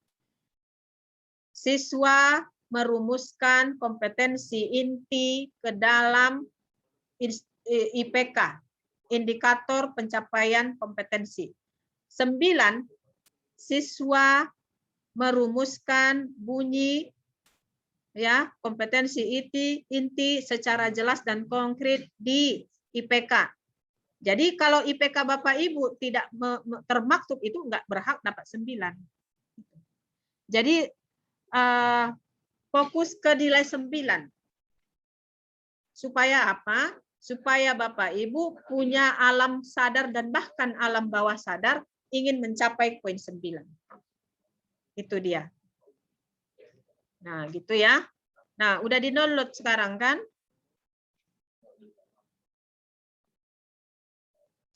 siswa merumuskan kompetensi inti ke dalam IPK, indikator pencapaian kompetensi. 9, siswa merumuskan bunyi ya kompetensi inti secara jelas dan konkret di IPK. Jadi kalau IPK Bapak Ibu tidak termaktub itu enggak berhak dapat 9. Jadi fokus ke nilai 9. Supaya apa? Supaya Bapak Ibu punya alam sadar dan bahkan alam bawah sadar ingin mencapai poin 9. Itu dia. Nah, gitu ya. Nah, udah di-download sekarang kan?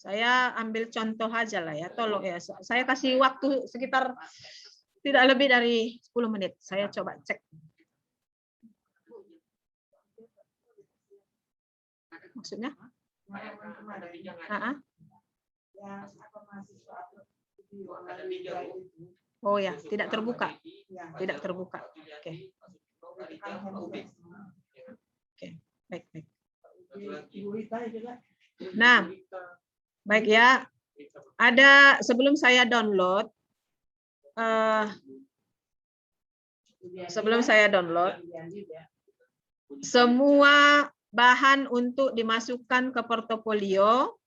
Saya ambil contoh aja lah ya, tolong ya. Saya kasih waktu sekitar tidak lebih dari 10 menit. Saya coba cek. Maksudnya? Oh ya, tidak terbuka. Tidak terbuka. Oke. Oke, baik. Nah, baik ya. Ada sebelum saya download, semua bahan untuk dimasukkan ke portofolio,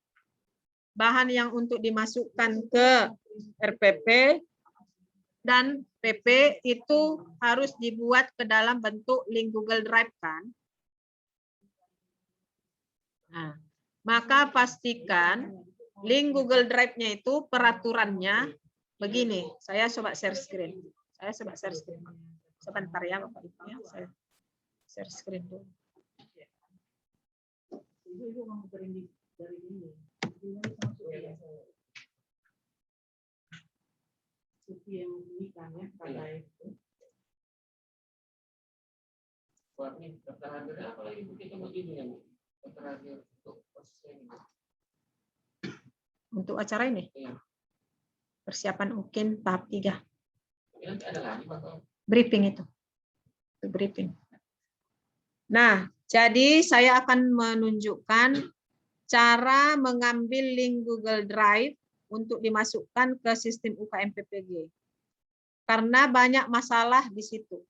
bahan yang untuk dimasukkan ke RPP dan PP itu harus dibuat ke dalam bentuk link Google Drive kan. Nah, maka pastikan link Google Drive-nya itu peraturannya begini. Saya coba share screen. Sebentar ya Bapak Ibu ya. Saya share screen dulu. Untuk acara ini? Persiapan UKIN tahap 3. Briefing itu. Briefing. Nah, jadi saya akan menunjukkan cara mengambil link Google Drive untuk dimasukkan ke sistem UKM PPG. Karena banyak masalah di situ.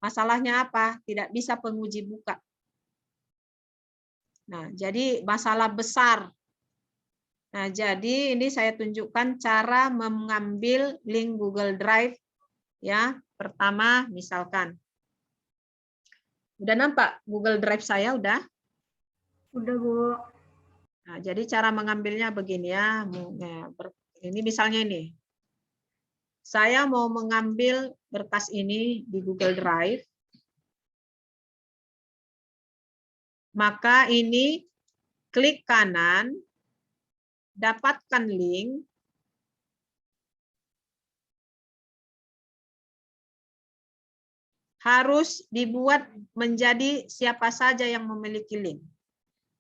Masalahnya apa? Tidak bisa penguji buka. Nah, jadi masalah besar. Nah, jadi ini saya tunjukkan cara mengambil link Google Drive. Ya, pertama misalkan. Udah nampak Google Drive saya udah? Udah, Bu. Nah, jadi cara mengambilnya begini ya. Ini misalnya ini. Saya mau mengambil berkas ini di Google Drive. Maka ini klik kanan, dapatkan link. Harus dibuat menjadi siapa saja yang memiliki link.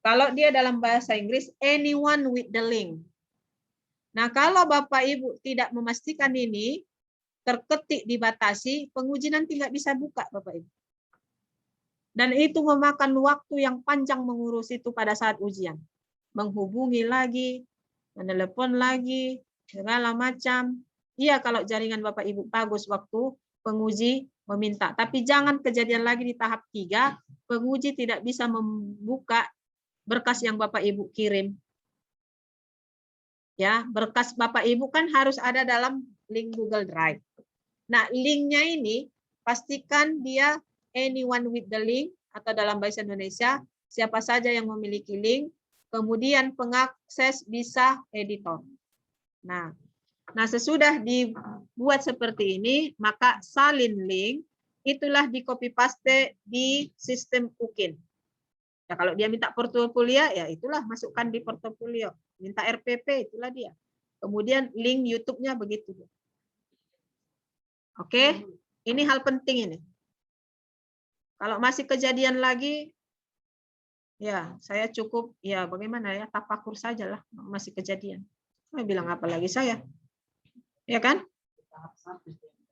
Kalau dia dalam bahasa Inggris, anyone with the link. Nah, kalau Bapak Ibu tidak memastikan ini, terketik dibatasi, penguji nanti nggak bisa buka Bapak Ibu. Dan itu memakan waktu yang panjang mengurus itu pada saat ujian. Menghubungi lagi, menelepon lagi, segala macam. Iya kalau jaringan Bapak Ibu bagus waktu penguji meminta. Tapi jangan kejadian lagi di tahap 3, penguji tidak bisa membuka berkas yang Bapak Ibu kirim. Ya, berkas Bapak Ibu kan harus ada dalam link Google Drive. Nah, linknya ini pastikan dia anyone with the link atau dalam bahasa Indonesia siapa saja yang memiliki link. Kemudian pengakses bisa editor. Nah, sesudah dibuat seperti ini, maka salin link itulah di copy paste di sistem UKIN. Ya, kalau dia minta portofolio, ya itulah masukkan di portofolio. Minta RPP, itulah dia. Kemudian link YouTube-nya begitu. Oke, ini hal penting ini. Kalau masih kejadian lagi, ya saya cukup, ya bagaimana ya, tafakur saja lah, masih kejadian. Saya bilang apa lagi saya? Ya kan?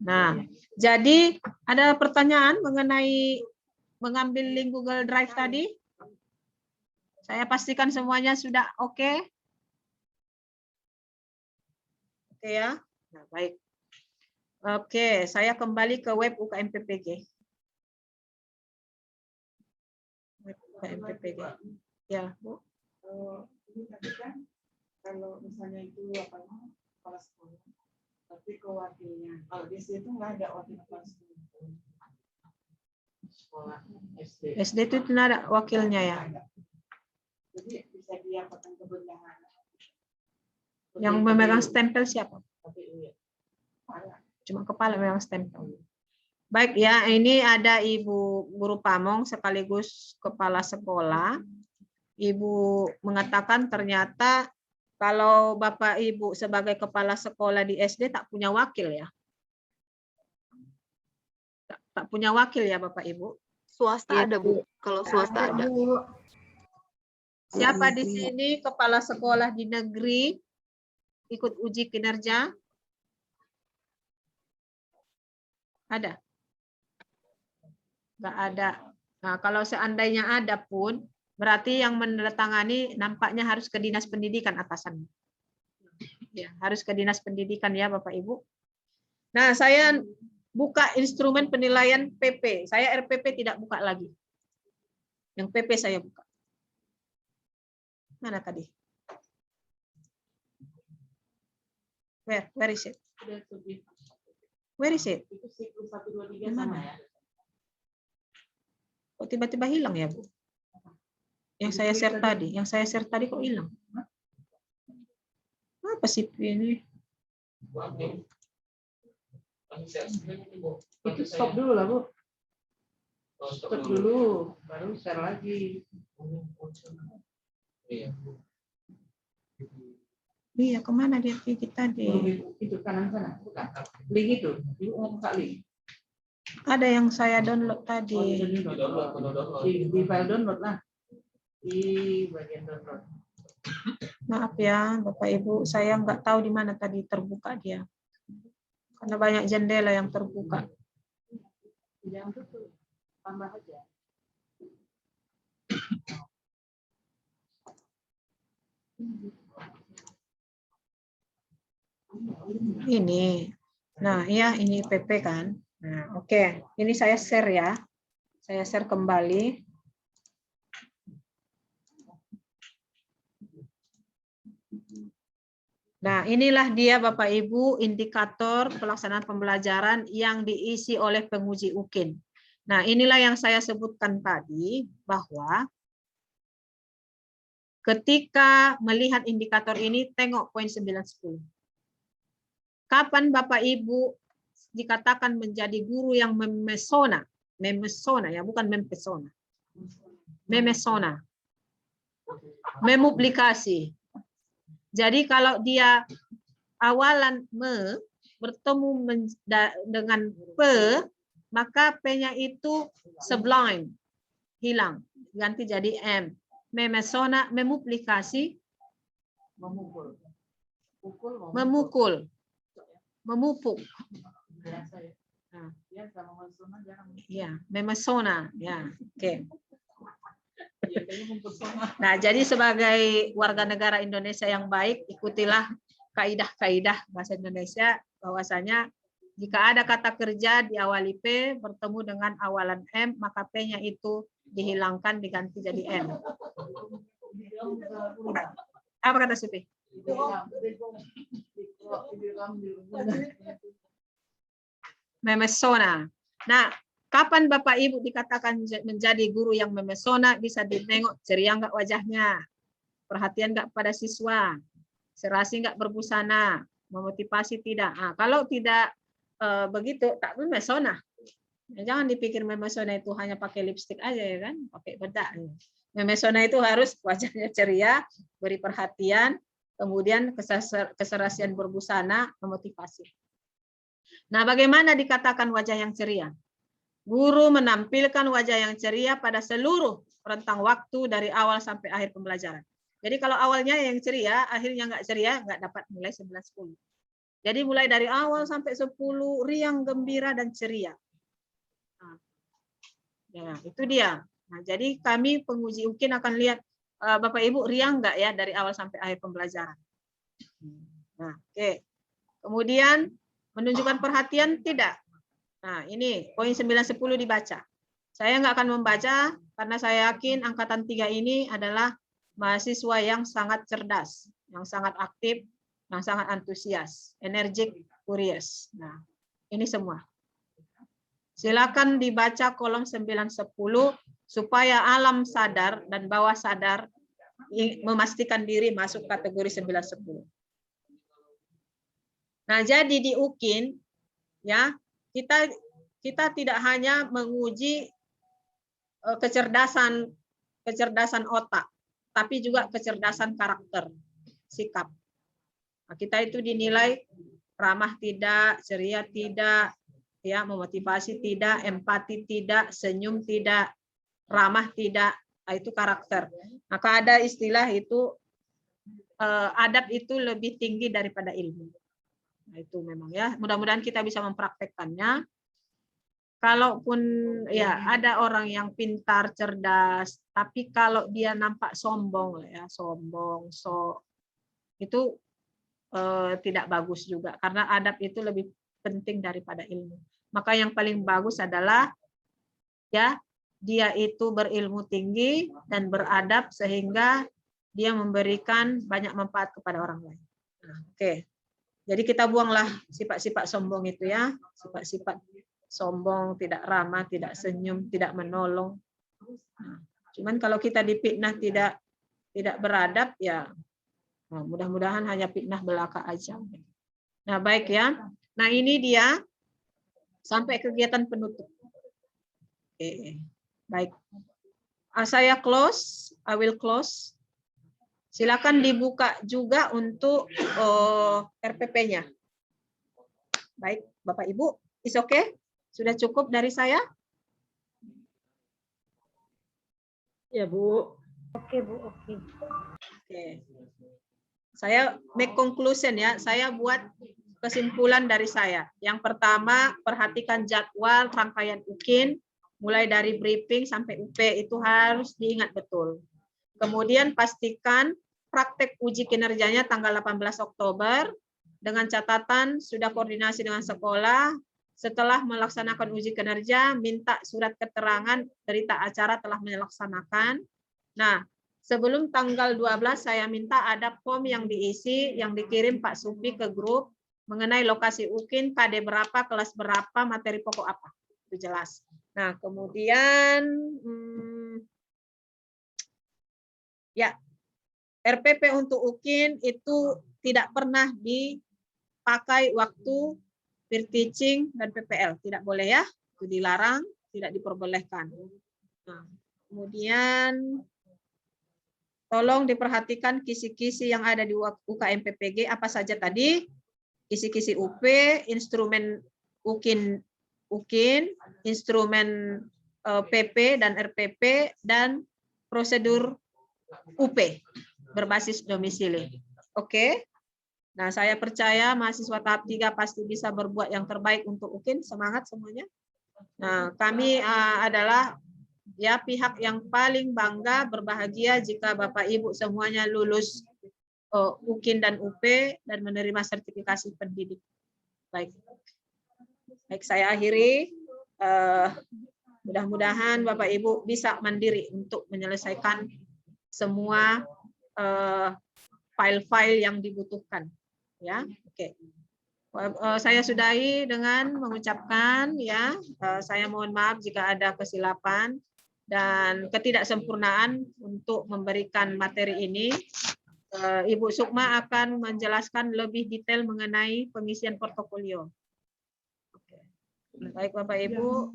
Nah, jadi ada pertanyaan mengenai mengambil link Google Drive tadi? Saya pastikan semuanya sudah oke. Oke ya. Nah, baik. Oke, saya kembali ke web UKM PPG. Web UKM PPG. Ya, Bu. Ini tadi kan kalau misalnya itu apa namanya kepala sekolah, tapi ke wakilnya. Kalau di situ nggak ada wakil kepala sekolah. SD itu tidak ada wakilnya ya. Jadi bisa diapakan ke bendahara. Yang memegang stempel siapa? KPU ya. Cuma kepala memegang stempel. Baik ya, ini ada Ibu Guru Pamong sekaligus kepala sekolah. Ibu mengatakan ternyata kalau Bapak Ibu sebagai kepala sekolah di SD tak punya wakil ya. Tak punya wakil ya Bapak Ibu. Swasta ada, Bu. Kalau swasta ada. Siapa di sini kepala sekolah di negeri ikut uji kinerja? Ada? Nggak ada. Nah, kalau seandainya ada pun, berarti yang menandatangani nampaknya harus ke Dinas Pendidikan atasan. Ya, harus ke Dinas Pendidikan ya Bapak Ibu. Nah, saya buka instrumen penilaian PP. Saya RPP tidak buka lagi. Yang PP saya buka. Mana tadi? Where is it? Where is it? Itu siklus 1, 2, 3 Mana? sama ya. Kok tiba-tiba hilang ya, Bu? Yang saya share tadi kok hilang? Apa sih ini? Itu stop dulu lah, Bu. Stop dulu, baru share lagi. Iya. Iya, kemana dia pergi tadi? Itu kanan sana, bukan. Link itu, Ibu mau buka link. Ada yang saya download Oh, tadi. di file download lah. Di bagian download. Maaf ya, Bapak Ibu, saya nggak tahu di mana tadi terbuka dia. Karena banyak jendela yang terbuka. Jangan tutup, tambah aja. Ini. Nah, iya ini PP kan. Nah, oke. Ini saya share ya. Saya share kembali. Nah, inilah dia Bapak Ibu indikator pelaksanaan pembelajaran yang diisi oleh penguji UKIN. Nah, inilah yang saya sebutkan tadi bahwa ketika melihat indikator ini tengok poin 9-10. Kapan Bapak Ibu dikatakan menjadi guru yang memesona, ya, bukan mempesona. Memesona. Memuplikasi. Jadi kalau dia awalan bertemu dengan pe, maka p-nya itu sublime, hilang, ganti jadi m. Memesona, memuplikasi, Memukul. memukul, memupuk. Biasa ya. Nah, Ya, sama memesona jangan. ya, memesona, ya, oke. Ya, kayaknya mempesona. Nah, jadi sebagai warga negara Indonesia yang baik, ikutilah kaidah-kaidah bahasa Indonesia bahwasanya jika ada kata kerja diawali P bertemu dengan awalan M, maka P-nya itu dihilangkan diganti jadi M. Apa kata Supi? Memesona. Nah, kapan Bapak Ibu dikatakan menjadi guru yang memesona? Bisa ditengok ceria enggak wajahnya, perhatian enggak pada siswa, serasi enggak berbusana, memotivasi tidak. Nah, kalau tidak begitu, tak memesona. Jangan dipikir memesona itu hanya pakai lipstik aja ya kan, pakai bedak. Memesona itu harus wajahnya ceria, beri perhatian, kemudian keserasian berbusana, memotivasi. Nah, bagaimana dikatakan wajah yang ceria? Guru menampilkan wajah yang ceria pada seluruh rentang waktu dari awal sampai akhir pembelajaran. Jadi kalau awalnya yang ceria, akhirnya nggak ceria, nggak dapat nilai 11-10. Jadi mulai dari awal sampai 10, riang, gembira, dan ceria. Nah, ya, itu dia. Nah, jadi kami penguji UKIN akan lihat Bapak Ibu riang nggak ya dari awal sampai akhir pembelajaran? Nah, oke. Kemudian menunjukkan perhatian tidak? Nah, ini poin 9-10 dibaca. Saya nggak akan membaca karena saya yakin angkatan 3 ini adalah mahasiswa yang sangat cerdas, yang sangat aktif, yang sangat antusias, energik, curious. Nah, ini semua. Silakan dibaca kolom 9-10 supaya alam sadar dan bawah sadar memastikan diri masuk kategori 9-10. Nah, jadi di UKIN ya, kita tidak hanya menguji kecerdasan otak, tapi juga kecerdasan karakter, sikap. Nah, kita itu dinilai ramah tidak, ceria tidak, ya, memotivasi tidak, empati tidak, senyum tidak, ramah tidak, nah, itu karakter. Maka ada istilah itu adab itu lebih tinggi daripada ilmu. Nah, itu memang ya, mudah-mudahan kita bisa mempraktekkannya. Kalaupun ya ada orang yang pintar, cerdas, tapi kalau dia nampak sombong ya, sombong, itu tidak bagus juga karena adab itu lebih penting daripada ilmu. Maka yang paling bagus adalah ya dia itu berilmu tinggi dan beradab sehingga dia memberikan banyak manfaat kepada orang lain. Nah, oke. Jadi kita buanglah sifat-sifat sombong itu ya, sifat-sifat sombong, tidak ramah, tidak senyum, tidak menolong. Nah, cuman kalau kita difitnah tidak beradab ya, nah, mudah-mudahan hanya fitnah belaka aja. Nah, baik ya. Nah, ini dia sampai kegiatan penutup. Oke, baik. Saya close, I will close. Silakan dibuka juga untuk RPP-nya. Baik, Bapak Ibu, is okay? Sudah cukup dari saya? Ya, Bu. Oke, Bu, oke. Oke. Saya make conclusion ya, saya buat kesimpulan dari saya. Yang pertama, perhatikan jadwal rangkaian UKIN, mulai dari briefing sampai UP itu harus diingat betul. Kemudian pastikan praktek uji kinerjanya tanggal 18 Oktober, dengan catatan sudah koordinasi dengan sekolah, setelah melaksanakan uji kinerja, minta surat keterangan berita acara telah melaksanakan. Nah, sebelum tanggal 12 saya minta ada form yang diisi, yang dikirim Pak Supri ke grup, mengenai lokasi UKIN, KD berapa, kelas berapa, materi pokok apa. Itu jelas. Nah, kemudian ya, RPP untuk UKIN itu tidak pernah dipakai waktu peer teaching dan PPL. Tidak boleh ya, itu dilarang, tidak diperbolehkan. Nah, kemudian tolong diperhatikan kisi-kisi yang ada di UKM PPG, apa saja tadi, kisi-kisi UP, instrumen UKIN, instrumen PP dan RPP, dan prosedur UP berbasis domisili. Oke. Nah, saya percaya mahasiswa tahap 3 pasti bisa berbuat yang terbaik untuk UKIN. Semangat semuanya. Nah, kami adalah ya pihak yang paling bangga, berbahagia jika Bapak Ibu semuanya lulus UKIN dan UP dan menerima sertifikasi pendidik. Baik. Baik, saya akhiri. Mudah-mudahan Bapak Ibu bisa mandiri untuk menyelesaikan semua file-file yang dibutuhkan. Ya, oke. Saya sudahi dengan mengucapkan ya, saya mohon maaf jika ada kesilapan dan ketidaksempurnaan untuk memberikan materi ini. Ibu Sukma akan menjelaskan lebih detail mengenai pengisian portofolio. Oke. Baik Bapak Ibu,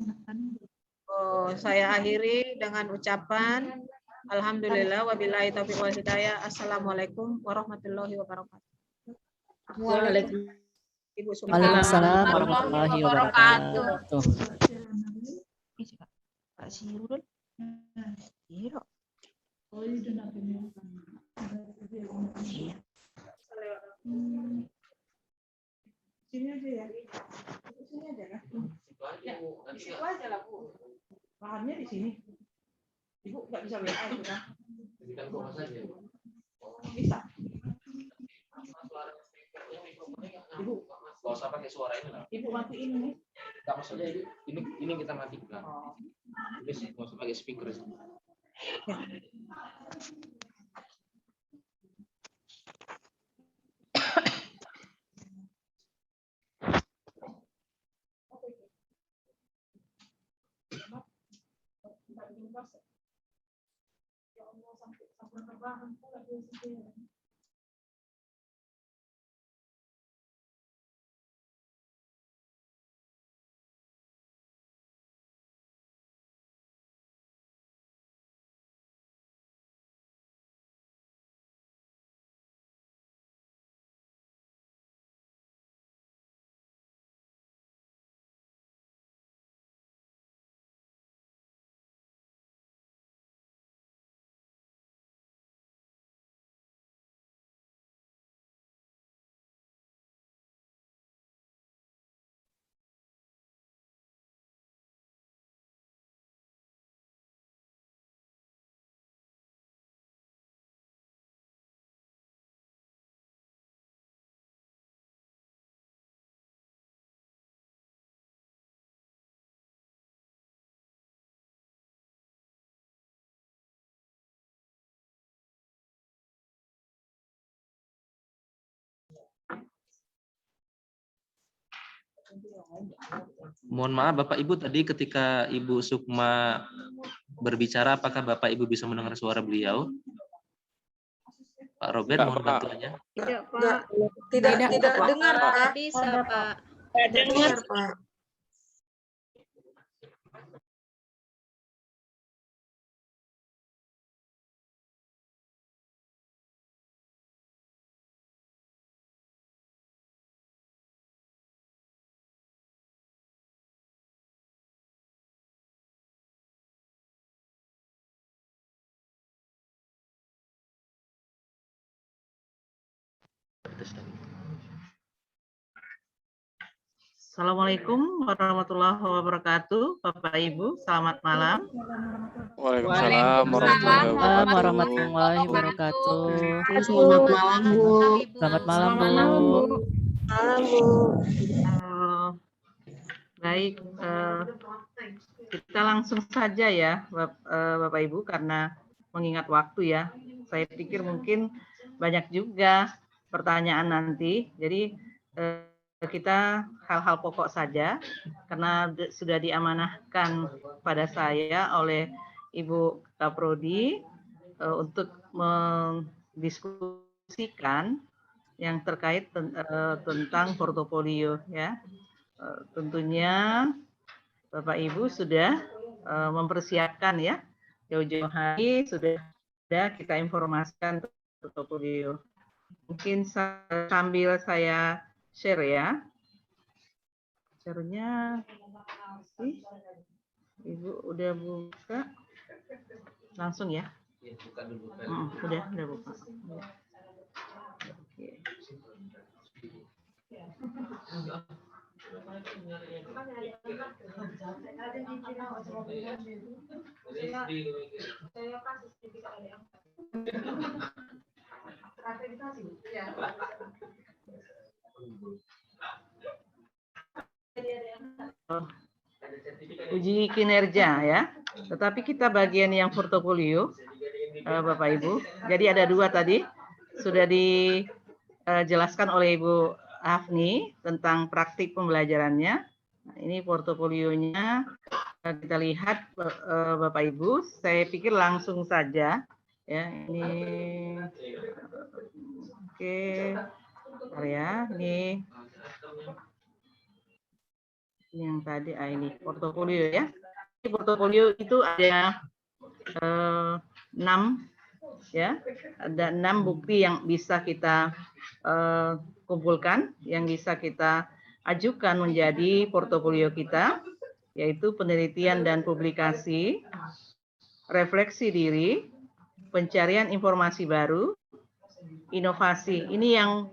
saya akhiri dengan ucapan alhamdulillah wabillahi taufiq wal hidayah. Assalamualaikum warahmatullahi wabarakatuh. Waalaikumsalam warahmatullahi wabarakatuh. Pak Sirul. Sini aja ya. Sini aja kan? Di situ aja lah, Bu. Bahannya di sini. Ibu nggak bisa WA itu kan? Jadikan gua saja. Bisa. Ibu, nggak usah pakai suara ini lah. Ibu matiin nih. Nggak maksudnya ini kita matikan. Oh. Ini sih nggak usah pakai speaker. Mohon maaf Bapak Ibu, tadi ketika Ibu Sukma berbicara, apakah Bapak Ibu bisa mendengar suara beliau? Pak Robert, Enggak, mohon Pak. bantuannya. Tidak, Pak. Tidak Pak. dengar, Pak. Bisa, Pak. Tidak dengar, Pak. Assalamualaikum warahmatullahi wabarakatuh, Bapak Ibu, selamat malam. Waalaikumsalam warahmatullahi wabarakatuh. Warahmatullahi wabarakatuh. Selamat malam, Bu. Selamat malam, Bu. Malam, Bu. Baik, kita langsung saja ya, Bapak Ibu, karena mengingat waktu ya. Saya pikir mungkin banyak juga pertanyaan nanti. Jadi kita hal-hal pokok saja, karena sudah diamanahkan pada saya oleh Ibu Kaprodi untuk mendiskusikan yang terkait tentang portofolio ya. Tentunya Bapak Ibu sudah mempersiapkan ya, jauh-jauh hari sudah kita informasikan portofolio. Mungkin sambil saya share ya. Share-nya Ibu udah buka. Langsung ya. Udah buka. Oke. Uji kinerja ya. Tetapi kita bagian yang portofolio, Bapak Ibu. Jadi ada dua tadi sudah dijelaskan oleh Ibu Hafni tentang praktik pembelajarannya. Nah, ini portofolionya kita lihat Bapak Ibu. Saya pikir langsung saja ya. Ini oke. Bentar ya. Ini yang tadi ini portofolio ya. Ini portofolio itu ada 6 ya. Ada 6 bukti yang bisa kita kumpulkan, yang bisa kita ajukan menjadi portofolio kita, yaitu penelitian dan publikasi, refleksi diri, pencarian informasi baru, inovasi. Ini yang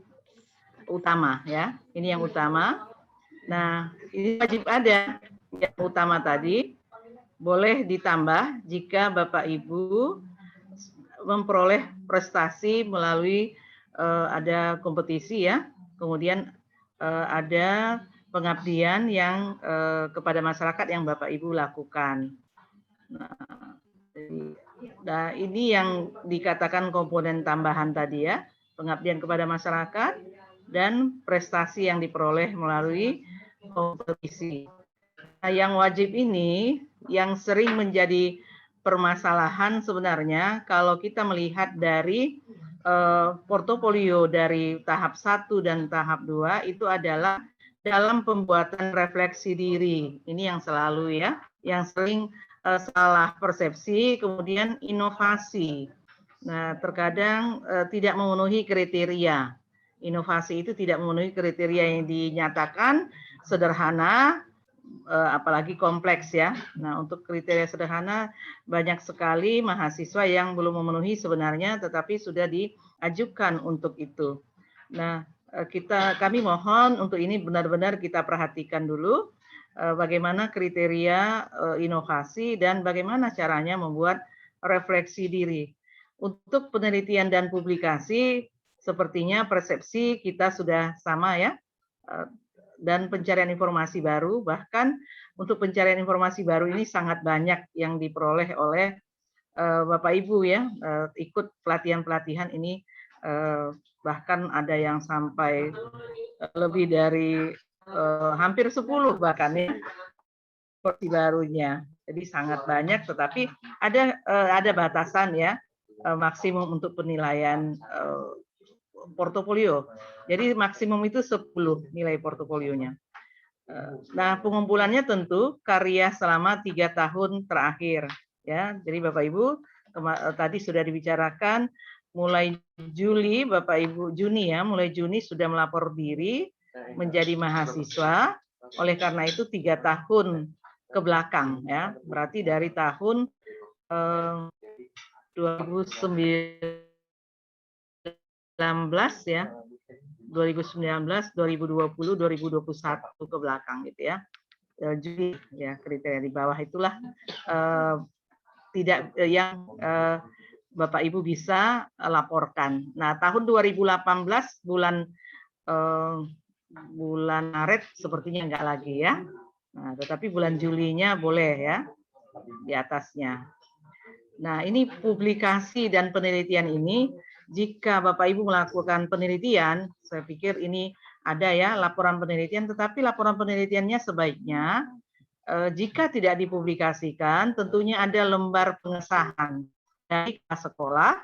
utama ya. Ini yang utama. Nah, ini wajib ada yang utama tadi, boleh ditambah jika Bapak Ibu memperoleh prestasi melalui ada kompetisi ya, kemudian ada pengabdian yang kepada masyarakat yang Bapak Ibu lakukan. Nah, ini yang dikatakan komponen tambahan tadi ya, pengabdian kepada masyarakat dan prestasi yang diperoleh melalui kompetisi. Nah, yang wajib ini yang sering menjadi permasalahan sebenarnya kalau kita melihat dari portofolio dari tahap 1 dan tahap 2 itu adalah dalam pembuatan refleksi diri. Ini yang selalu ya, yang sering salah persepsi, kemudian inovasi. Nah, terkadang tidak memenuhi kriteria. Inovasi itu tidak memenuhi kriteria yang dinyatakan sederhana, apalagi kompleks ya. Nah, untuk kriteria sederhana banyak sekali mahasiswa yang belum memenuhi sebenarnya, tetapi sudah diajukan untuk itu. Nah, kami mohon untuk ini benar-benar kita perhatikan dulu bagaimana kriteria inovasi dan bagaimana caranya membuat refleksi diri. Untuk penelitian dan publikasi, sepertinya persepsi kita sudah sama ya. Dan pencarian informasi baru, bahkan untuk pencarian informasi baru ini sangat banyak yang diperoleh oleh Bapak Ibu ya, ikut pelatihan-pelatihan ini, bahkan ada yang sampai lebih dari hampir 10 bahkan ya, informasi barunya. Jadi sangat banyak, tetapi ada batasan ya, maksimum untuk penilaian portofolio. Jadi maksimum itu 10 nilai portofolionya. Nah, pengumpulannya tentu karya selama 3 tahun terakhir ya. Jadi Bapak Ibu tadi sudah dibicarakan mulai Juli Bapak Ibu Juni ya, mulai Juni sudah melapor diri menjadi mahasiswa. Oleh karena itu 3 tahun ke belakang ya. Berarti dari tahun 2019 ya, 2019, 2020, 2021 ke belakang gitu ya. Juli ya, kriteria di bawah itulah tidak yang Bapak Ibu bisa laporkan. Nah, tahun 2018 bulan Maret sepertinya enggak lagi ya. Nah, tetapi bulan Julinya boleh ya di atasnya. Nah, ini publikasi dan penelitian ini, jika Bapak Ibu melakukan penelitian, saya pikir ini ada ya laporan penelitian, tetapi laporan penelitiannya sebaiknya jika tidak dipublikasikan, tentunya ada lembar pengesahan dari sekolah,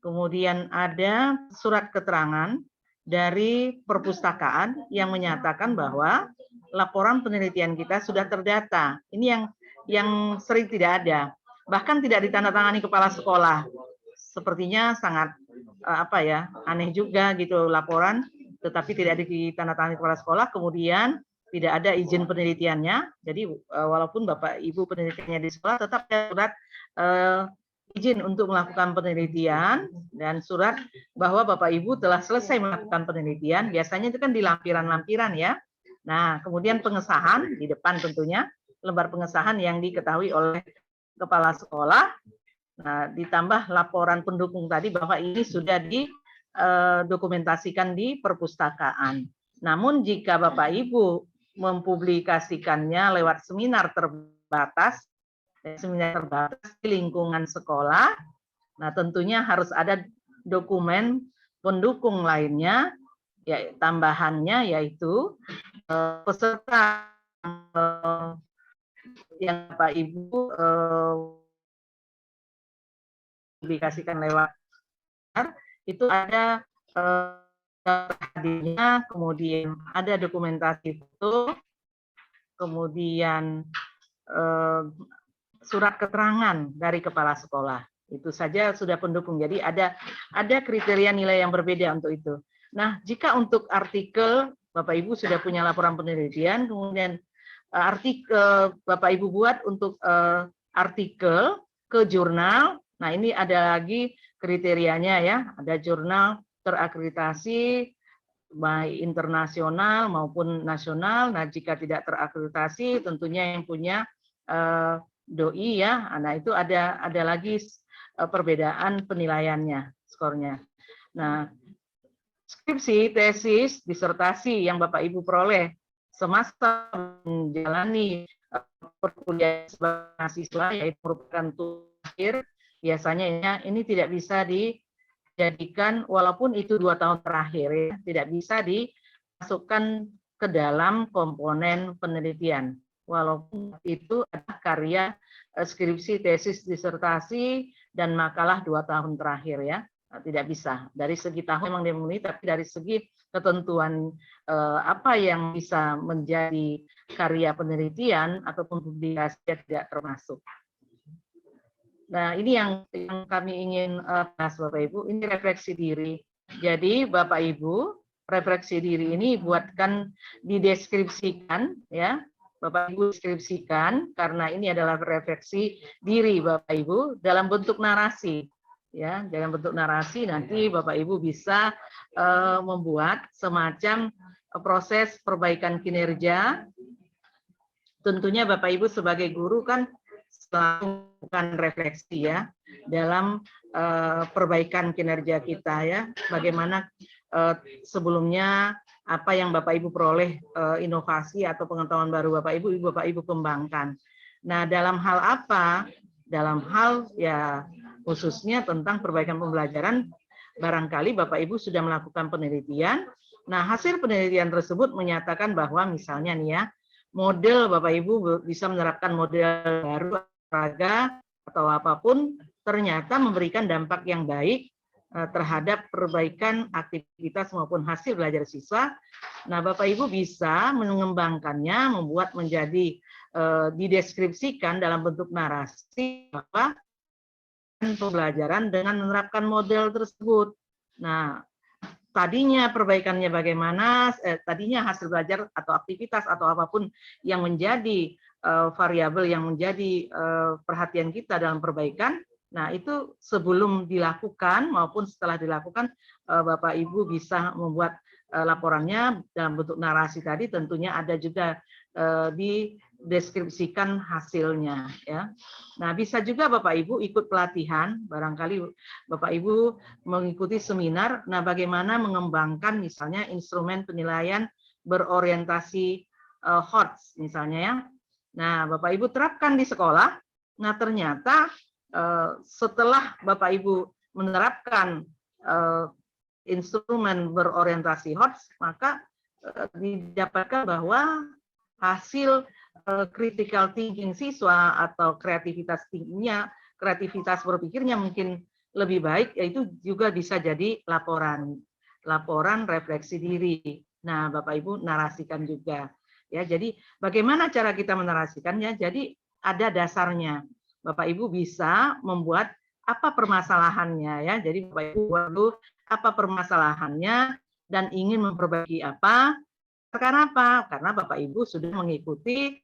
kemudian ada surat keterangan dari perpustakaan yang menyatakan bahwa laporan penelitian kita sudah terdata. Ini yang sering tidak ada. Bahkan tidak ditandatangani kepala sekolah. Sepertinya sangat aneh juga gitu laporan, tetapi tidak ditandatangani kepala sekolah, kemudian tidak ada izin penelitiannya. Jadi walaupun Bapak Ibu penelitiannya di sekolah, tetap ada surat izin untuk melakukan penelitian dan surat bahwa Bapak Ibu telah selesai melakukan penelitian. Biasanya itu kan di lampiran-lampiran ya. Nah, kemudian pengesahan di depan tentunya, lembar pengesahan yang diketahui oleh kepala sekolah. Nah, ditambah laporan pendukung tadi bahwa ini sudah didokumentasikan di perpustakaan. Namun jika Bapak Ibu mempublikasikannya lewat seminar terbatas di lingkungan sekolah, nah tentunya harus ada dokumen pendukung lainnya, ya tambahannya yaitu peserta yang Bapak Ibu publikasikan lewat itu ada hadirnya, kemudian ada dokumentasi foto, kemudian surat keterangan dari kepala sekolah. Itu saja sudah pendukung. Jadi ada kriteria nilai yang berbeda untuk itu. Nah, jika untuk artikel Bapak Ibu sudah punya laporan penelitian, kemudian artikel Bapak Ibu buat untuk artikel ke jurnal. Nah, ini ada lagi kriterianya ya. Ada jurnal terakreditasi baik internasional maupun nasional. Nah, jika tidak terakreditasi tentunya yang punya doi ya. Nah, itu ada lagi perbedaan penilaiannya, skornya. Nah, skripsi, tesis, disertasi yang Bapak Ibu peroleh semasa menjalani perkuliahan sebagai mahasiswa, yaitu merupakan tugas akhir, biasanya ini tidak bisa dijadikan, walaupun itu 2 tahun terakhir, ya, tidak bisa dimasukkan ke dalam komponen penelitian. Walaupun itu adalah karya skripsi, tesis, disertasi, dan makalah 2 tahun terakhir, ya. Tidak bisa. Dari segi tahun memang dimenuhi, tapi dari segi ketentuan apa yang bisa menjadi karya penelitian ataupun publikasi tidak termasuk. Nah, ini yang kami ingin bahas, Bapak Ibu. Ini refleksi diri. Jadi, Bapak Ibu, refleksi diri ini buatkan, dideskripsikan, ya. Bapak Ibu deskripsikan, karena ini adalah refleksi diri Bapak Ibu dalam bentuk narasi. Ya, dalam bentuk narasi nanti Bapak Ibu bisa membuat semacam proses perbaikan kinerja. Tentunya Bapak Ibu sebagai guru kan selalu melakukan refleksi, ya, dalam perbaikan kinerja kita, ya. Bagaimana sebelumnya apa yang Bapak Ibu peroleh inovasi atau pengetahuan baru Bapak Ibu kembangkan. Nah, dalam hal apa? Dalam hal, ya, khususnya tentang perbaikan pembelajaran, barangkali Bapak Ibu sudah melakukan penelitian. Nah, hasil penelitian tersebut menyatakan bahwa misalnya nih, ya, model Bapak Ibu bisa menerapkan model baru olahraga atau apapun, ternyata memberikan dampak yang baik terhadap perbaikan aktivitas maupun hasil belajar siswa. Nah, Bapak Ibu bisa mengembangkannya, membuat menjadi dideskripsikan dalam bentuk narasi bahwa pembelajaran dengan menerapkan model tersebut. Nah, tadinya perbaikannya bagaimana, tadinya hasil belajar atau aktivitas atau apapun yang menjadi variabel yang menjadi perhatian kita dalam perbaikan. Nah, itu sebelum dilakukan maupun setelah dilakukan, Bapak Ibu bisa membuat laporannya dalam bentuk narasi tadi, tentunya ada juga dideskripsikan hasilnya, ya. Nah, bisa juga Bapak Ibu ikut pelatihan, barangkali Bapak Ibu mengikuti seminar, nah bagaimana mengembangkan misalnya instrumen penilaian berorientasi HOTS misalnya, ya. Nah, Bapak Ibu terapkan di sekolah. Nah, ternyata setelah Bapak Ibu menerapkan instrumen berorientasi HOTS, maka didapatkan bahwa hasil critical thinking siswa atau kreativitas tingginya, kreativitas berpikirnya mungkin lebih baik, yaitu juga bisa jadi laporan refleksi diri. Nah, Bapak Ibu narasikan juga, ya. Jadi bagaimana cara kita menarasikannya? Jadi ada dasarnya. Bapak Ibu bisa membuat apa permasalahannya, ya. Jadi Bapak Ibu buat dulu apa permasalahannya dan ingin memperbaiki apa. Karena apa? Karena Bapak Ibu sudah mengikuti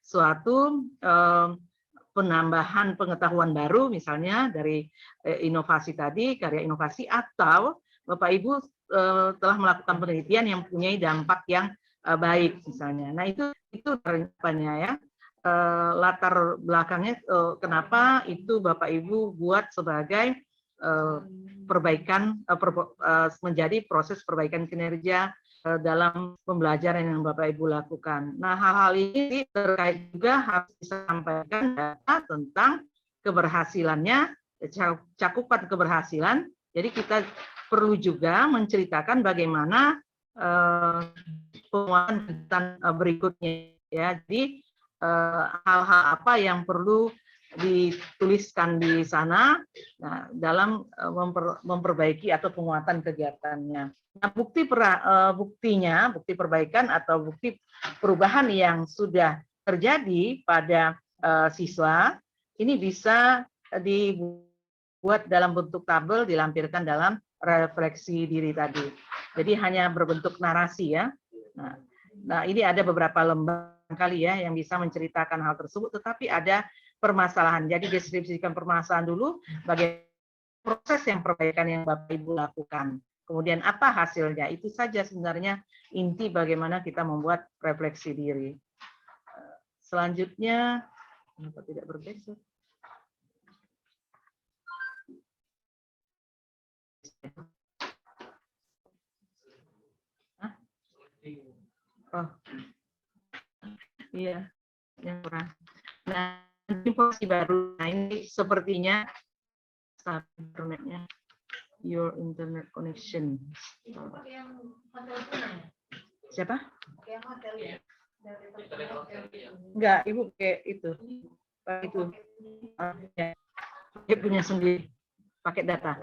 suatu penambahan pengetahuan baru, misalnya dari inovasi tadi, karya inovasi, atau Bapak Ibu telah melakukan penelitian yang mempunyai dampak yang baik, misalnya. Nah, itu harapannya, ya. Latar belakangnya kenapa itu Bapak Ibu buat sebagai perbaikan menjadi proses perbaikan kinerja dalam pembelajaran yang Bapak Ibu lakukan. Nah, hal-hal ini terkait juga harus disampaikan data tentang keberhasilannya, cakupan keberhasilan. Jadi kita perlu juga menceritakan bagaimana penguatan berikutnya, ya. Jadi hal-hal apa yang perlu dituliskan di sana, nah, dalam memperbaiki atau penguatan kegiatannya. Nah, bukti perbaikan atau bukti perubahan yang sudah terjadi pada siswa ini bisa dibuat dalam bentuk tabel, dilampirkan dalam refleksi diri tadi. Jadi hanya berbentuk narasi, ya. Nah, ini ada beberapa lembar kali, ya, yang bisa menceritakan hal tersebut, tetapi ada permasalahan. Jadi deskripsikan permasalahan dulu, bagaimana proses yang perbaikan yang Bapak Ibu lakukan. Kemudian apa hasilnya? Itu saja sebenarnya inti bagaimana kita membuat refleksi diri. Selanjutnya, kenapa tidak bergeser? Oh, iya, yang kurang. Nah, informasi baru. Nah, ini sepertinya internetnya, your internet connection. Siapa? Enggak, Ibu kayak itu. Itu. Ya. Dia punya sendiri, pakai data.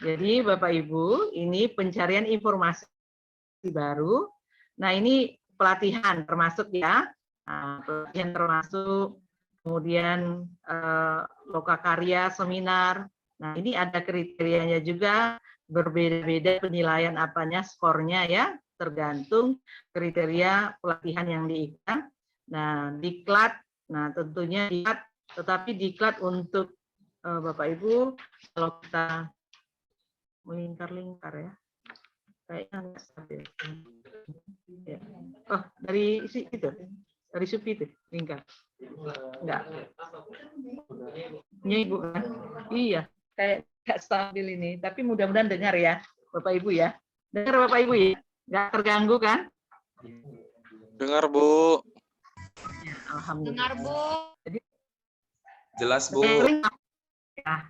Jadi Bapak Ibu, ini pencarian informasi baru. Nah, ini pelatihan termasuk ya. Nah, pelatihan termasuk, kemudian lokakarya, seminar. Nah, ini ada kriterianya juga, berbeda-beda penilaian apanya, skornya ya, tergantung kriteria pelatihan yang diikut. Nah, diklat, nah tentunya diklat, tetapi diklat untuk Bapak Ibu, kalau kita melingkar-lingkar ya, kayaknya nggak stabil. Ya. Oh, dari itu, dari Supi itu, lingkar. Enggak. Ini Ibu kan? Iya, kayak nggak stabil ini. Tapi mudah-mudahan dengar ya, Bapak Ibu ya. Dengar Bapak Ibu ya? Nggak terganggu kan? Dengar, Bu. Ya, alhamdulillah. Dengar, Bu. Jadi, Jelas, Bu. nah,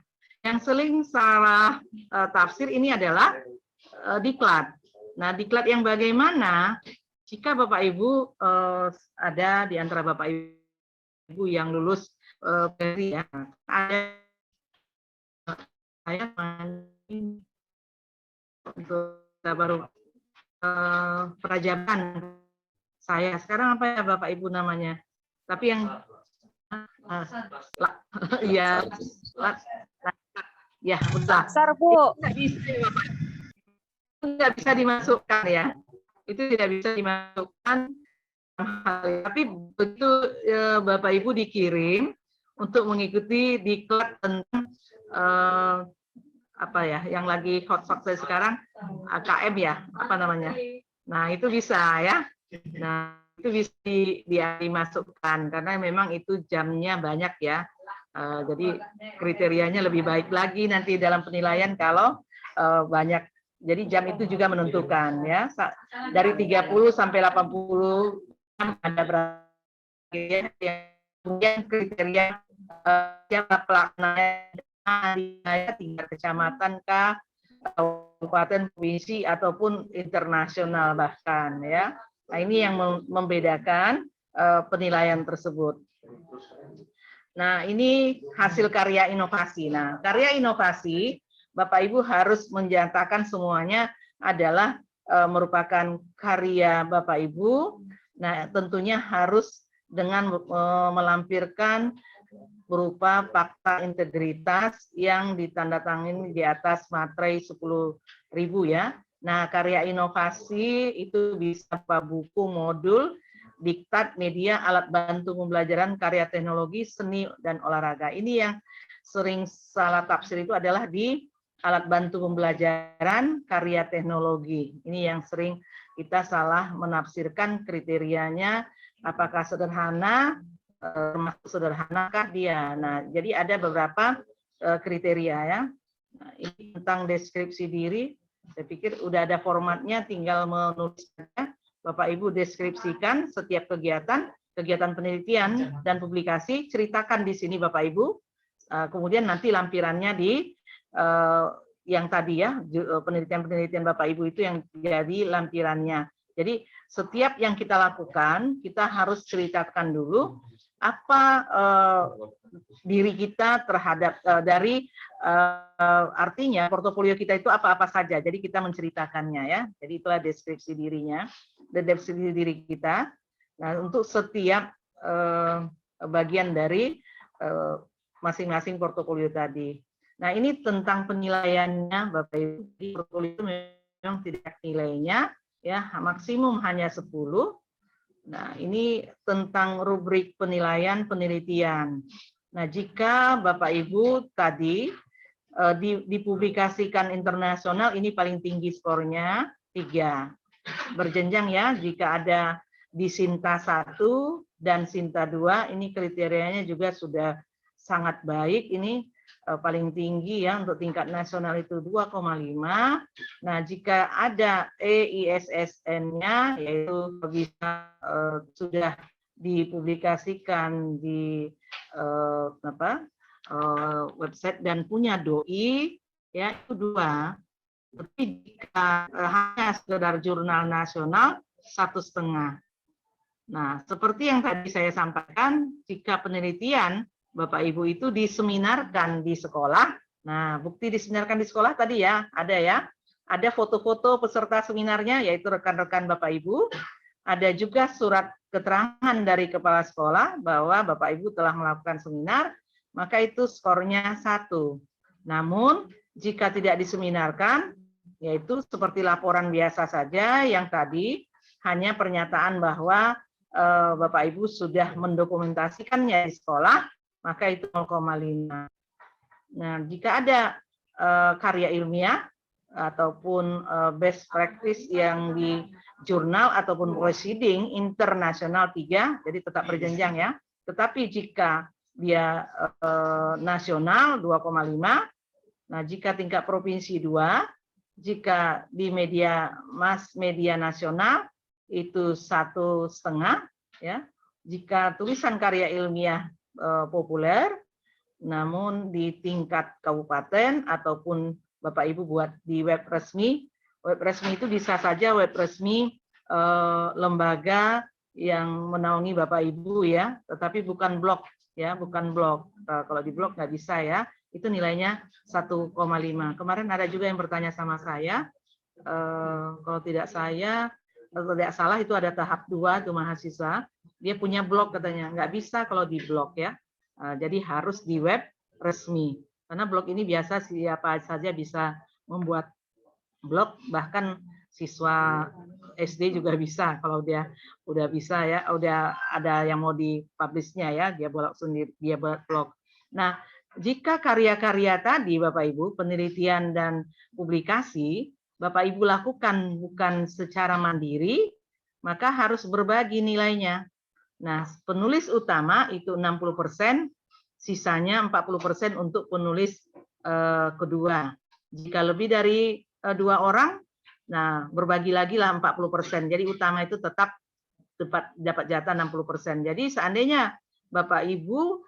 yang sering salah tafsir ini adalah diklat. Nah, diklat yang bagaimana jika Bapak Ibu ada di antara Bapak Ibu yang lulus ya, ada saya untuk baru perajaban saya sekarang apa ya Bapak Ibu namanya? Tapi yang ya, ya betul. Bu. Nggak bisa dimasukkan ya. Itu tidak bisa dimasukkan. Tapi begitu Bapak Ibu dikirim untuk mengikuti diklat tentang apa ya, yang lagi hot sekarang AKM ya, apa namanya? Nah itu bisa ya. Nah itu bisa dimasukkan karena memang itu jamnya banyak ya. Jadi kriterianya lebih baik lagi nanti dalam penilaian kalau banyak. Jadi jam itu juga menentukan ya. Dari 30 sampai 80 ada berapa kemudian kriteria siapa pelaksananya, tingkat kecamatan kah, kabupaten, provinsi ataupun internasional bahkan ya. Nah, ini yang membedakan penilaian tersebut. Nah, ini hasil karya inovasi. Nah, karya inovasi Bapak Ibu harus menyatakan semuanya adalah merupakan karya Bapak Ibu. Nah, tentunya harus dengan melampirkan berupa fakta integritas yang ditandatangani di atas materai 10.000 ya. Nah, karya inovasi itu bisa buku, modul, diktat, media, alat bantu pembelajaran, karya teknologi, seni, dan olahraga. Ini yang sering salah tafsir itu adalah di alat bantu pembelajaran, karya teknologi. Ini yang sering kita salah menafsirkan kriterianya, apakah sederhana, termasuk sederhanakah dia. Nah, jadi ada beberapa kriteria ya. Nah, ini tentang deskripsi diri. Saya pikir udah ada formatnya, tinggal menulis saja. Bapak Ibu deskripsikan setiap kegiatan penelitian dan publikasi, ceritakan di sini Bapak Ibu. Kemudian nanti lampirannya di yang tadi ya, penelitian Bapak Ibu itu yang jadi lampirannya. Jadi setiap yang kita lakukan, kita harus ceritakan dulu apa diri kita terhadap dari artinya portofolio kita itu apa-apa saja. Jadi kita menceritakannya ya. Jadi itulah deskripsi dirinya, deskripsi diri kita. Nah, untuk setiap bagian dari masing-masing portofolio tadi. Nah, ini tentang penilaiannya Bapak Ibu. Di portofolio itu memang tidak nilainya ya, maksimum hanya 10. Nah, ini tentang rubrik penilaian penelitian. Nah, jika Bapak Ibu tadi dipublikasikan internasional, ini paling tinggi skornya 3. Berjenjang ya, jika ada di Sinta 1 dan Sinta 2, ini kriterianya juga sudah sangat baik. Ini paling tinggi ya untuk tingkat nasional itu 2,5. Nah, jika ada EISSN-nya yaitu bisa sudah dipublikasikan di website dan punya doi ya itu 2. Tapi jika hanya sekedar jurnal nasional 1,5. Nah, seperti yang tadi saya sampaikan, jika penelitian Bapak Ibu itu diseminarkan di sekolah, nah bukti diseminarkan di sekolah tadi ya, ada foto-foto peserta seminarnya, yaitu rekan-rekan Bapak Ibu, ada juga surat keterangan dari kepala sekolah bahwa Bapak Ibu telah melakukan seminar, maka itu skornya 1. Namun, jika tidak diseminarkan, yaitu seperti laporan biasa saja yang tadi, hanya pernyataan bahwa Bapak Ibu sudah mendokumentasikannya di sekolah, maka itu 0,5. Nah, jika ada karya ilmiah ataupun best practice yang di jurnal ataupun proceeding internasional 3, jadi tetap berjenjang ya. Tetapi jika dia nasional 2,5, nah jika tingkat provinsi 2, jika di mass media nasional itu 1,5 ya. Jika tulisan karya ilmiah populer, namun di tingkat kabupaten ataupun Bapak Ibu buat di web resmi itu bisa saja web resmi lembaga yang menaungi Bapak Ibu ya, tetapi bukan blog ya, bukan blog. Kalau di blog nggak bisa ya, itu nilainya 1,5. Kemarin ada juga yang bertanya sama saya, kalau tidak salah itu ada tahap 2 itu mahasiswa, dia punya blog katanya, nggak bisa kalau di blog ya, jadi harus di web resmi, karena blog ini biasa siapa saja bisa membuat blog, bahkan siswa SD juga bisa, kalau dia udah bisa ya, udah ada yang mau dipublishnya ya, dia buat sendiri, dia buat blog. Nah, jika karya-karya tadi Bapak Ibu, penelitian dan publikasi, Bapak Ibu lakukan bukan secara mandiri, maka harus berbagi nilainya. Nah, penulis utama itu 60%, sisanya 40% untuk penulis kedua. Jika lebih dari 2 orang, nah berbagi lagi lah 40%. Jadi utama itu tetap dapat jatah 60%. Jadi seandainya Bapak Ibu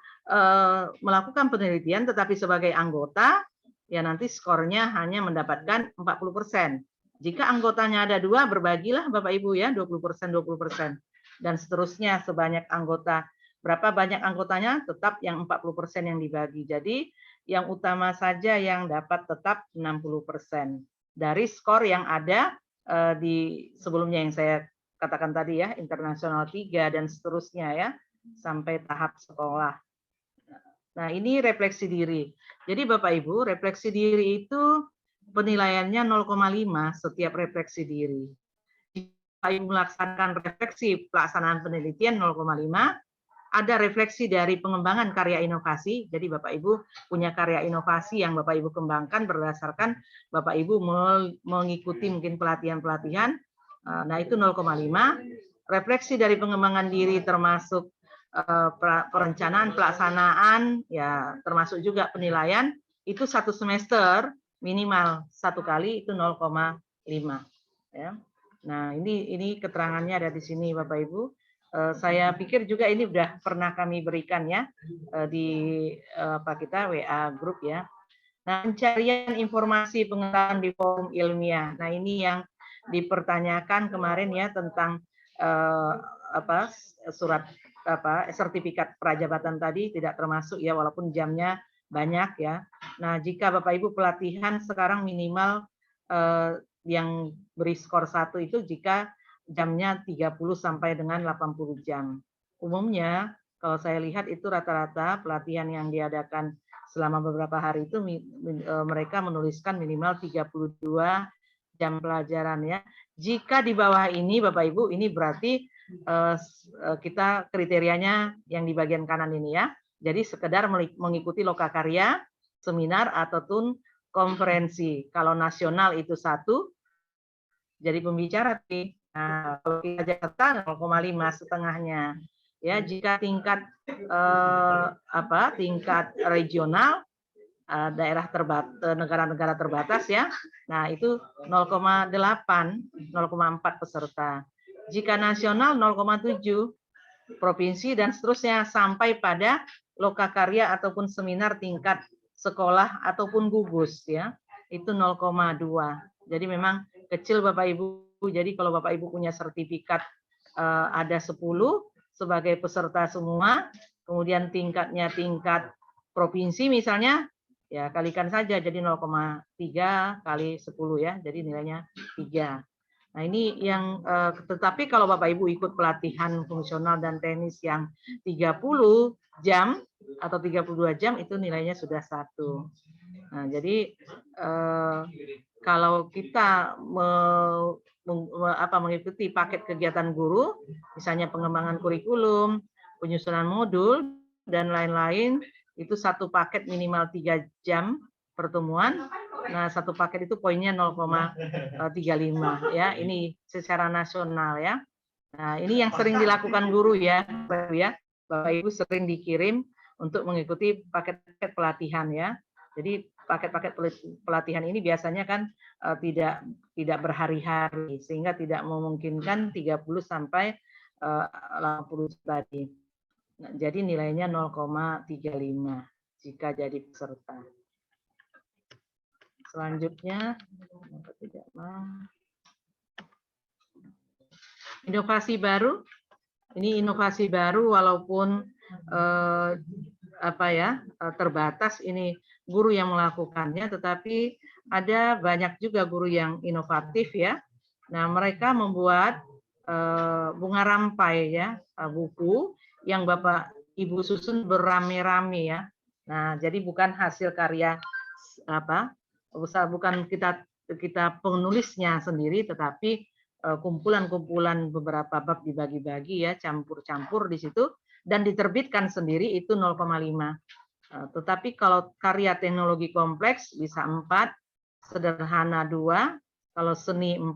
melakukan penelitian tetapi sebagai anggota, ya nanti skornya hanya mendapatkan 40%. Jika anggotanya ada 2, berbagilah Bapak Ibu ya, 20%, 20%. Dan seterusnya sebanyak anggota. Berapa banyak anggotanya, tetap yang 40% yang dibagi. Jadi yang utama saja yang dapat tetap 60%. Dari skor yang ada di sebelumnya yang saya katakan tadi ya, internasional 3 dan seterusnya ya, sampai tahap sekolah. Nah, ini refleksi diri. Jadi Bapak Ibu, refleksi diri itu penilaiannya 0,5 setiap refleksi diri. Jika Ibu melaksanakan refleksi pelaksanaan penelitian 0,5, ada refleksi dari pengembangan karya inovasi. Jadi Bapak Ibu punya karya inovasi yang Bapak Ibu kembangkan berdasarkan Bapak Ibu mengikuti mungkin pelatihan-pelatihan. Nah, itu 0,5. Refleksi dari pengembangan diri termasuk perencanaan, pelaksanaan, ya termasuk juga penilaian, itu 1 semester minimal 1 kali itu 0,5. Ya. Nah ini keterangannya ada di sini Bapak Ibu. Saya pikir juga ini sudah pernah kami berikan ya di kita WA grup ya. Nah, pencarian informasi pengetahuan di forum ilmiah. Nah ini yang dipertanyakan kemarin ya tentang surat sertifikat prajabatan tadi tidak termasuk ya walaupun jamnya banyak ya. Nah, jika Bapak Ibu pelatihan sekarang minimal yang beri skor 1 itu jika jamnya 30 sampai dengan 80 jam. Umumnya kalau saya lihat itu rata-rata pelatihan yang diadakan selama beberapa hari itu mereka menuliskan minimal 32 jam pelajaran ya. Jika di bawah ini Bapak Ibu ini berarti kita kriterianya yang di bagian kanan ini ya. Jadi sekedar mengikuti lokakarya, seminar ataupun konferensi. Kalau nasional itu 1, jadi pembicara. Nah, kalau kita Jakarta 0,5 setengahnya. Ya, jika tingkat tingkat regional daerah negara-negara terbatas ya. Nah, itu 0,8, 0,4 peserta. Jika nasional 0,7 provinsi dan seterusnya sampai pada lokakarya ataupun seminar tingkat sekolah ataupun gugus ya. Itu 0,2. Jadi memang kecil Bapak Ibu. Jadi kalau Bapak Ibu punya sertifikat ada 10 sebagai peserta semua, kemudian tingkatnya tingkat provinsi misalnya, ya kalikan saja jadi 0,3 kali 10 ya, jadi nilainya 3. Nah ini yang, tetapi kalau Bapak Ibu ikut pelatihan fungsional dan teknis yang 30 jam atau 32 jam itu nilainya sudah 1. Nah jadi kalau kita mengikuti paket kegiatan guru, misalnya pengembangan kurikulum, penyusunan modul, dan lain-lain, itu satu paket minimal 3 jam pertemuan. Nah, satu paket itu poinnya 0,35 ya. Ini secara nasional ya. Nah, ini yang sering dilakukan guru ya, Bapak Ibu sering dikirim untuk mengikuti paket-paket pelatihan ya. Jadi paket-paket pelatihan ini biasanya kan tidak berhari-hari sehingga tidak memungkinkan 30 sampai 80 tadi. Nah, jadi nilainya 0,35 jika jadi peserta. Selanjutnya inovasi baru. Ini inovasi baru walaupun terbatas ini guru yang melakukannya, tetapi ada banyak juga guru yang inovatif ya. Nah, mereka membuat bunga rampai ya, buku yang Bapak Ibu susun beramai-ramai ya. Nah, jadi bukan hasil karya bukan kita penulisnya sendiri, tetapi kumpulan-kumpulan beberapa bab dibagi-bagi ya, campur-campur di situ dan diterbitkan sendiri itu 0,5. Tetapi kalau karya teknologi kompleks bisa 4, sederhana 2, kalau seni 4,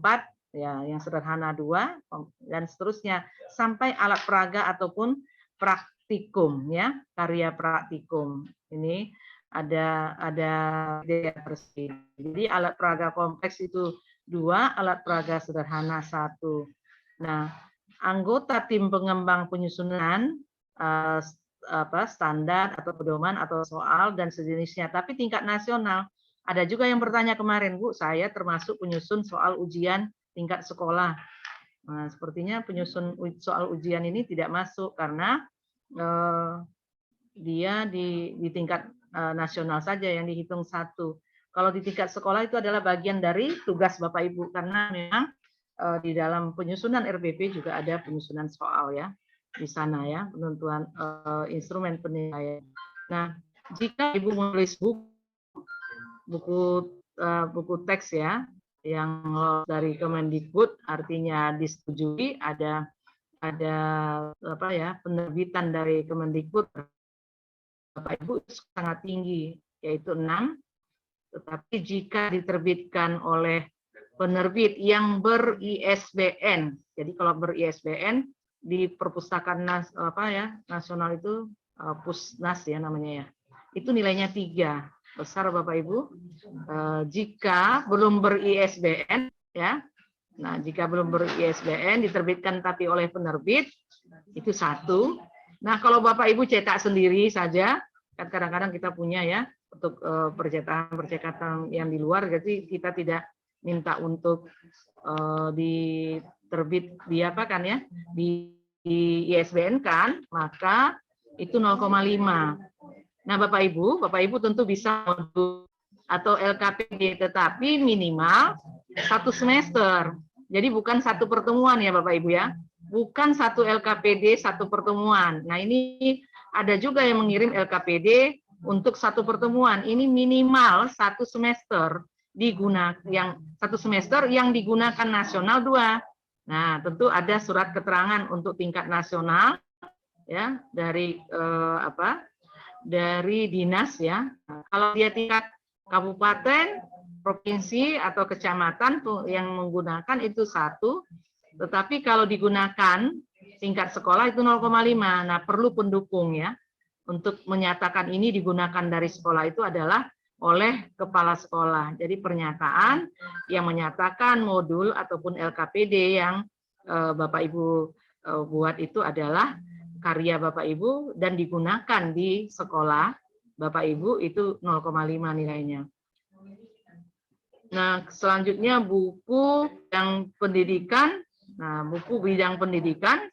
ya yang sederhana 2, dan seterusnya sampai alat peraga ataupun praktikum ya, karya praktikum. Ini ada bersih. Jadi alat peraga kompleks itu 2, alat peraga sederhana 1. Nah, anggota tim pengembang penyusunan standar atau pedoman atau soal dan sejenisnya, tapi tingkat nasional. Ada juga yang bertanya kemarin, Bu, saya termasuk penyusun soal ujian tingkat sekolah. Nah, sepertinya penyusun soal ujian ini tidak masuk karena dia di tingkat nasional saja yang dihitung 1. Kalau di tingkat sekolah itu adalah bagian dari tugas Bapak Ibu karena memang di dalam penyusunan RBP juga ada penyusunan soal ya. Di sana ya, penentuan instrumen penilaian. Nah, jika Ibu menulis buku teks ya, yang dari Kemendikbud artinya disetujui, ada penerbitan dari Kemendikbud, Bapak Ibu sangat tinggi, yaitu 6. Tetapi jika diterbitkan oleh penerbit yang ber-ISBN, jadi kalau ber-ISBN di perpustakaan nasional itu Pusnas ya namanya ya. Itu nilainya 3. Besar Bapak Ibu. Jika belum ber-ISBN ya. Nah, jika belum ber-ISBN diterbitkan tapi oleh penerbit itu 1. Nah, kalau Bapak Ibu cetak sendiri saja, kan kadang-kadang kita punya ya untuk percetakan yang di luar, jadi kita tidak minta untuk diapakan ya, di ISBN kan, maka itu 0,5. Nah, Bapak Ibu tentu bisa atau LKPD, tetapi minimal 1 semester. Jadi bukan 1 pertemuan ya Bapak Ibu ya. Bukan 1 LKPD 1 pertemuan. Nah, ini ada juga yang mengirim LKPD untuk 1 pertemuan. Ini minimal 1 semester yang 1 semester yang digunakan nasional 2. Nah, tentu ada surat keterangan untuk tingkat nasional ya dari dari dinas ya. Nah, kalau dia tingkat kabupaten, provinsi atau kecamatan yang menggunakan itu 1, tetapi kalau digunakan tingkat sekolah itu 0,5. Nah, perlu pendukung ya. Untuk menyatakan ini digunakan dari sekolah itu adalah oleh kepala sekolah. Jadi pernyataan yang menyatakan modul ataupun LKPD yang Bapak Ibu buat itu adalah karya Bapak Ibu dan digunakan di sekolah Bapak Ibu itu 0,5 nilainya. Nah, selanjutnya buku yang pendidikan. Nah, buku bidang pendidikan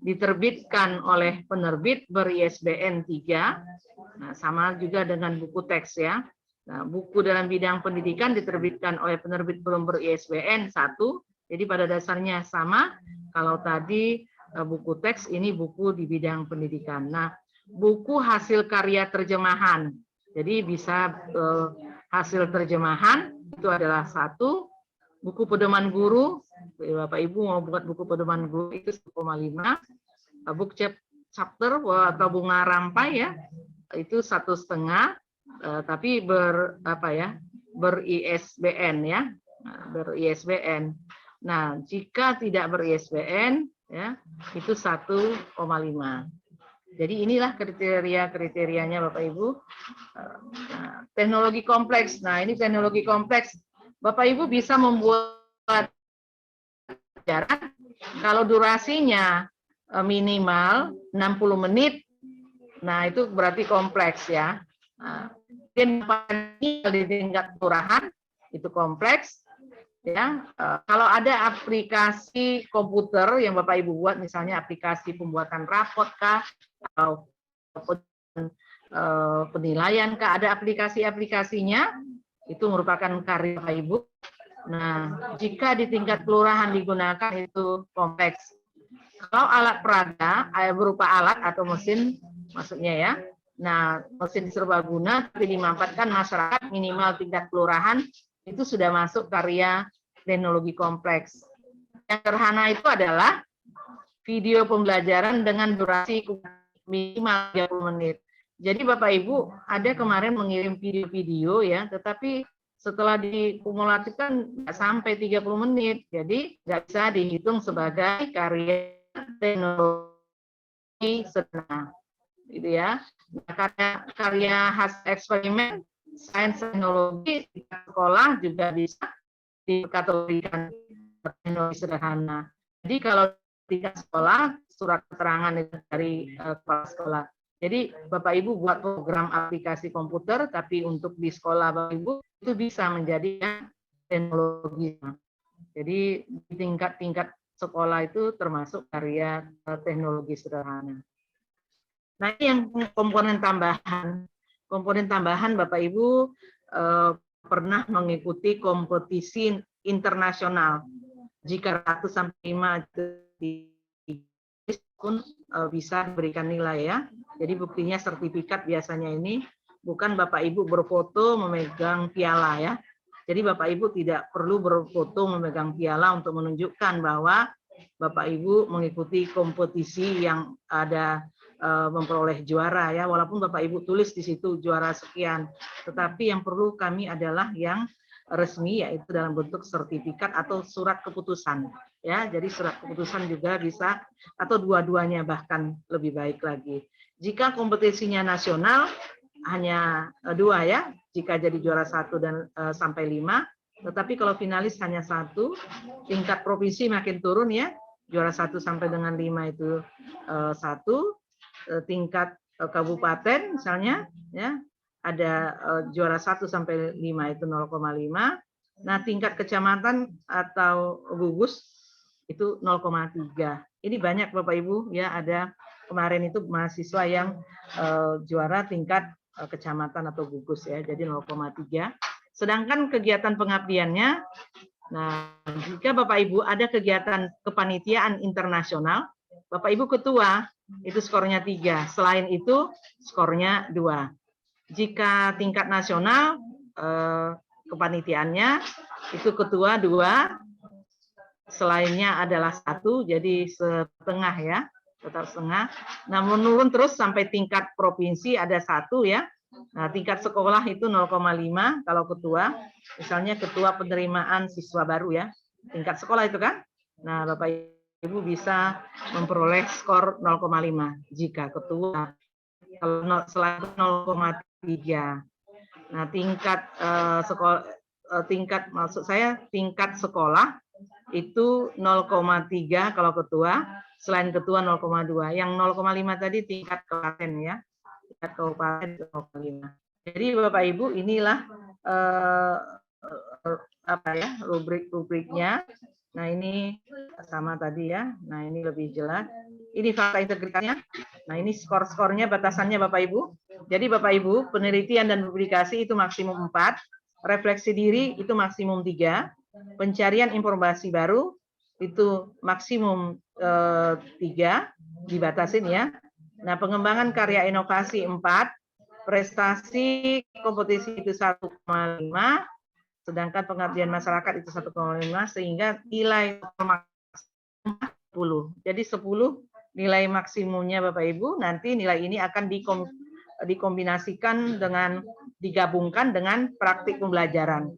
diterbitkan oleh penerbit ber-ISBN 3. Nah, sama juga dengan buku teks ya. Nah, buku dalam bidang pendidikan diterbitkan oleh penerbit belum ber-ISBN 1. Jadi pada dasarnya sama. Kalau tadi buku teks, ini buku di bidang pendidikan. Nah, buku hasil karya terjemahan. Jadi bisa hasil terjemahan itu adalah 1. Buku pedoman guru, Bapak Ibu mau buat buku pedoman guru itu 1,5. Buku chapter atau bunga rampai ya, itu 1,5. Tapi ber-ISBN ya, ber-ISBN. Nah, jika tidak ber-ISBN ya, itu 1,5. Jadi inilah kriteria-kriterianya Bapak Ibu. Nah, teknologi kompleks. Nah, ini teknologi kompleks. Bapak Ibu bisa membuat pelajaran kalau durasinya minimal 60 menit. Nah, itu berarti kompleks ya. Nah, mungkin di tingkat kelurahan itu kompleks ya. Kalau ada aplikasi komputer yang Bapak Ibu buat, misalnya aplikasi pembuatan rapot kah atau penilaian kah, ada aplikasinya, itu merupakan karya Bapak Ibu. Nah, jika di tingkat kelurahan digunakan itu kompleks. Kalau alat peraga berupa alat atau mesin maksudnya ya. Nah, mesin serbaguna tapi dimanfaatkan masyarakat minimal tingkat kelurahan itu sudah masuk karya teknologi kompleks. Yang sederhana itu adalah video pembelajaran dengan durasi minimal 30 menit. Jadi Bapak Ibu ada kemarin mengirim video-video ya, tetapi setelah dikumulatifkan nggak sampai 30 menit. Jadi nggak bisa dihitung sebagai karya teknologi sederhana. Gitu ya. Nah, karya hasil eksperimen sains teknologi di sekolah juga bisa dikategorikan teknologi sederhana. Jadi kalau di sekolah surat keterangan dari kepala sekolah. Jadi Bapak Ibu buat program aplikasi komputer, tapi untuk di sekolah Bapak Ibu itu bisa menjadi teknologi. Jadi di tingkat sekolah itu termasuk karya teknologi sederhana. Nah, ini yang komponen tambahan. Komponen tambahan Bapak Ibu pernah mengikuti kompetisi internasional. Jika 100-5 pun bisa diberikan nilai ya. Jadi buktinya sertifikat biasanya ini bukan Bapak Ibu berfoto memegang piala ya. Jadi Bapak Ibu tidak perlu berfoto memegang piala untuk menunjukkan bahwa Bapak Ibu mengikuti kompetisi yang ada memperoleh juara ya, walaupun Bapak Ibu tulis di situ juara sekian, tetapi yang perlu kami adalah yang resmi yaitu dalam bentuk sertifikat atau surat keputusan ya. Jadi surat keputusan juga bisa atau dua-duanya bahkan lebih baik lagi. Jika kompetisinya nasional hanya 2 ya, jika jadi juara 1 dan sampai 5, tetapi kalau finalis hanya 1, tingkat provinsi makin turun ya, juara 1 sampai dengan 5 itu 1, tingkat kabupaten misalnya ya ada juara 1 sampai 5 itu 0,5. Nah, tingkat kecamatan atau gugus itu 0,3. Ini banyak Bapak Ibu ya, ada kemarin itu mahasiswa yang juara tingkat kecamatan atau gugus ya, jadi 0,3. Sedangkan kegiatan pengabdiannya, nah jika Bapak Ibu ada kegiatan kepanitiaan internasional, Bapak Ibu ketua itu skornya 3, selain itu skornya 2. Jika tingkat nasional kepanitiaannya itu ketua 2, selainnya adalah 1, jadi setengah ya, total setengah. Nah, menurun terus sampai tingkat provinsi ada 1 ya. Nah, tingkat sekolah itu 0,5 kalau ketua, misalnya ketua penerimaan siswa baru ya, tingkat sekolah itu kan. Nah, Bapak Ibu bisa memperoleh skor 0,5 jika ketua, kalau selain 0,3. Nah, tingkat maksud saya tingkat sekolah itu 0,3 kalau ketua, selain ketua 0,2. Yang 0,5 tadi tingkat kabupaten ya. Tingkat kabupaten 0,5. Jadi Bapak Ibu inilah rubrik-rubriknya. Nah, ini sama tadi ya. Nah, ini lebih jelas. Ini fakta integritasnya. Nah, ini skor-skornya, batasannya Bapak Ibu. Jadi Bapak Ibu, penelitian dan publikasi itu maksimum 4, refleksi diri itu maksimum 3, pencarian informasi baru itu maksimum 3, dibatasin ya. Nah, pengembangan karya inovasi 4, prestasi kompetisi itu 1,5, sedangkan pengabdian masyarakat itu 1,5, sehingga nilai maksimum 10. Jadi 10 nilai maksimumnya Bapak Ibu, nanti nilai ini akan dikombinasikan dengan digabungkan dengan praktik pembelajaran.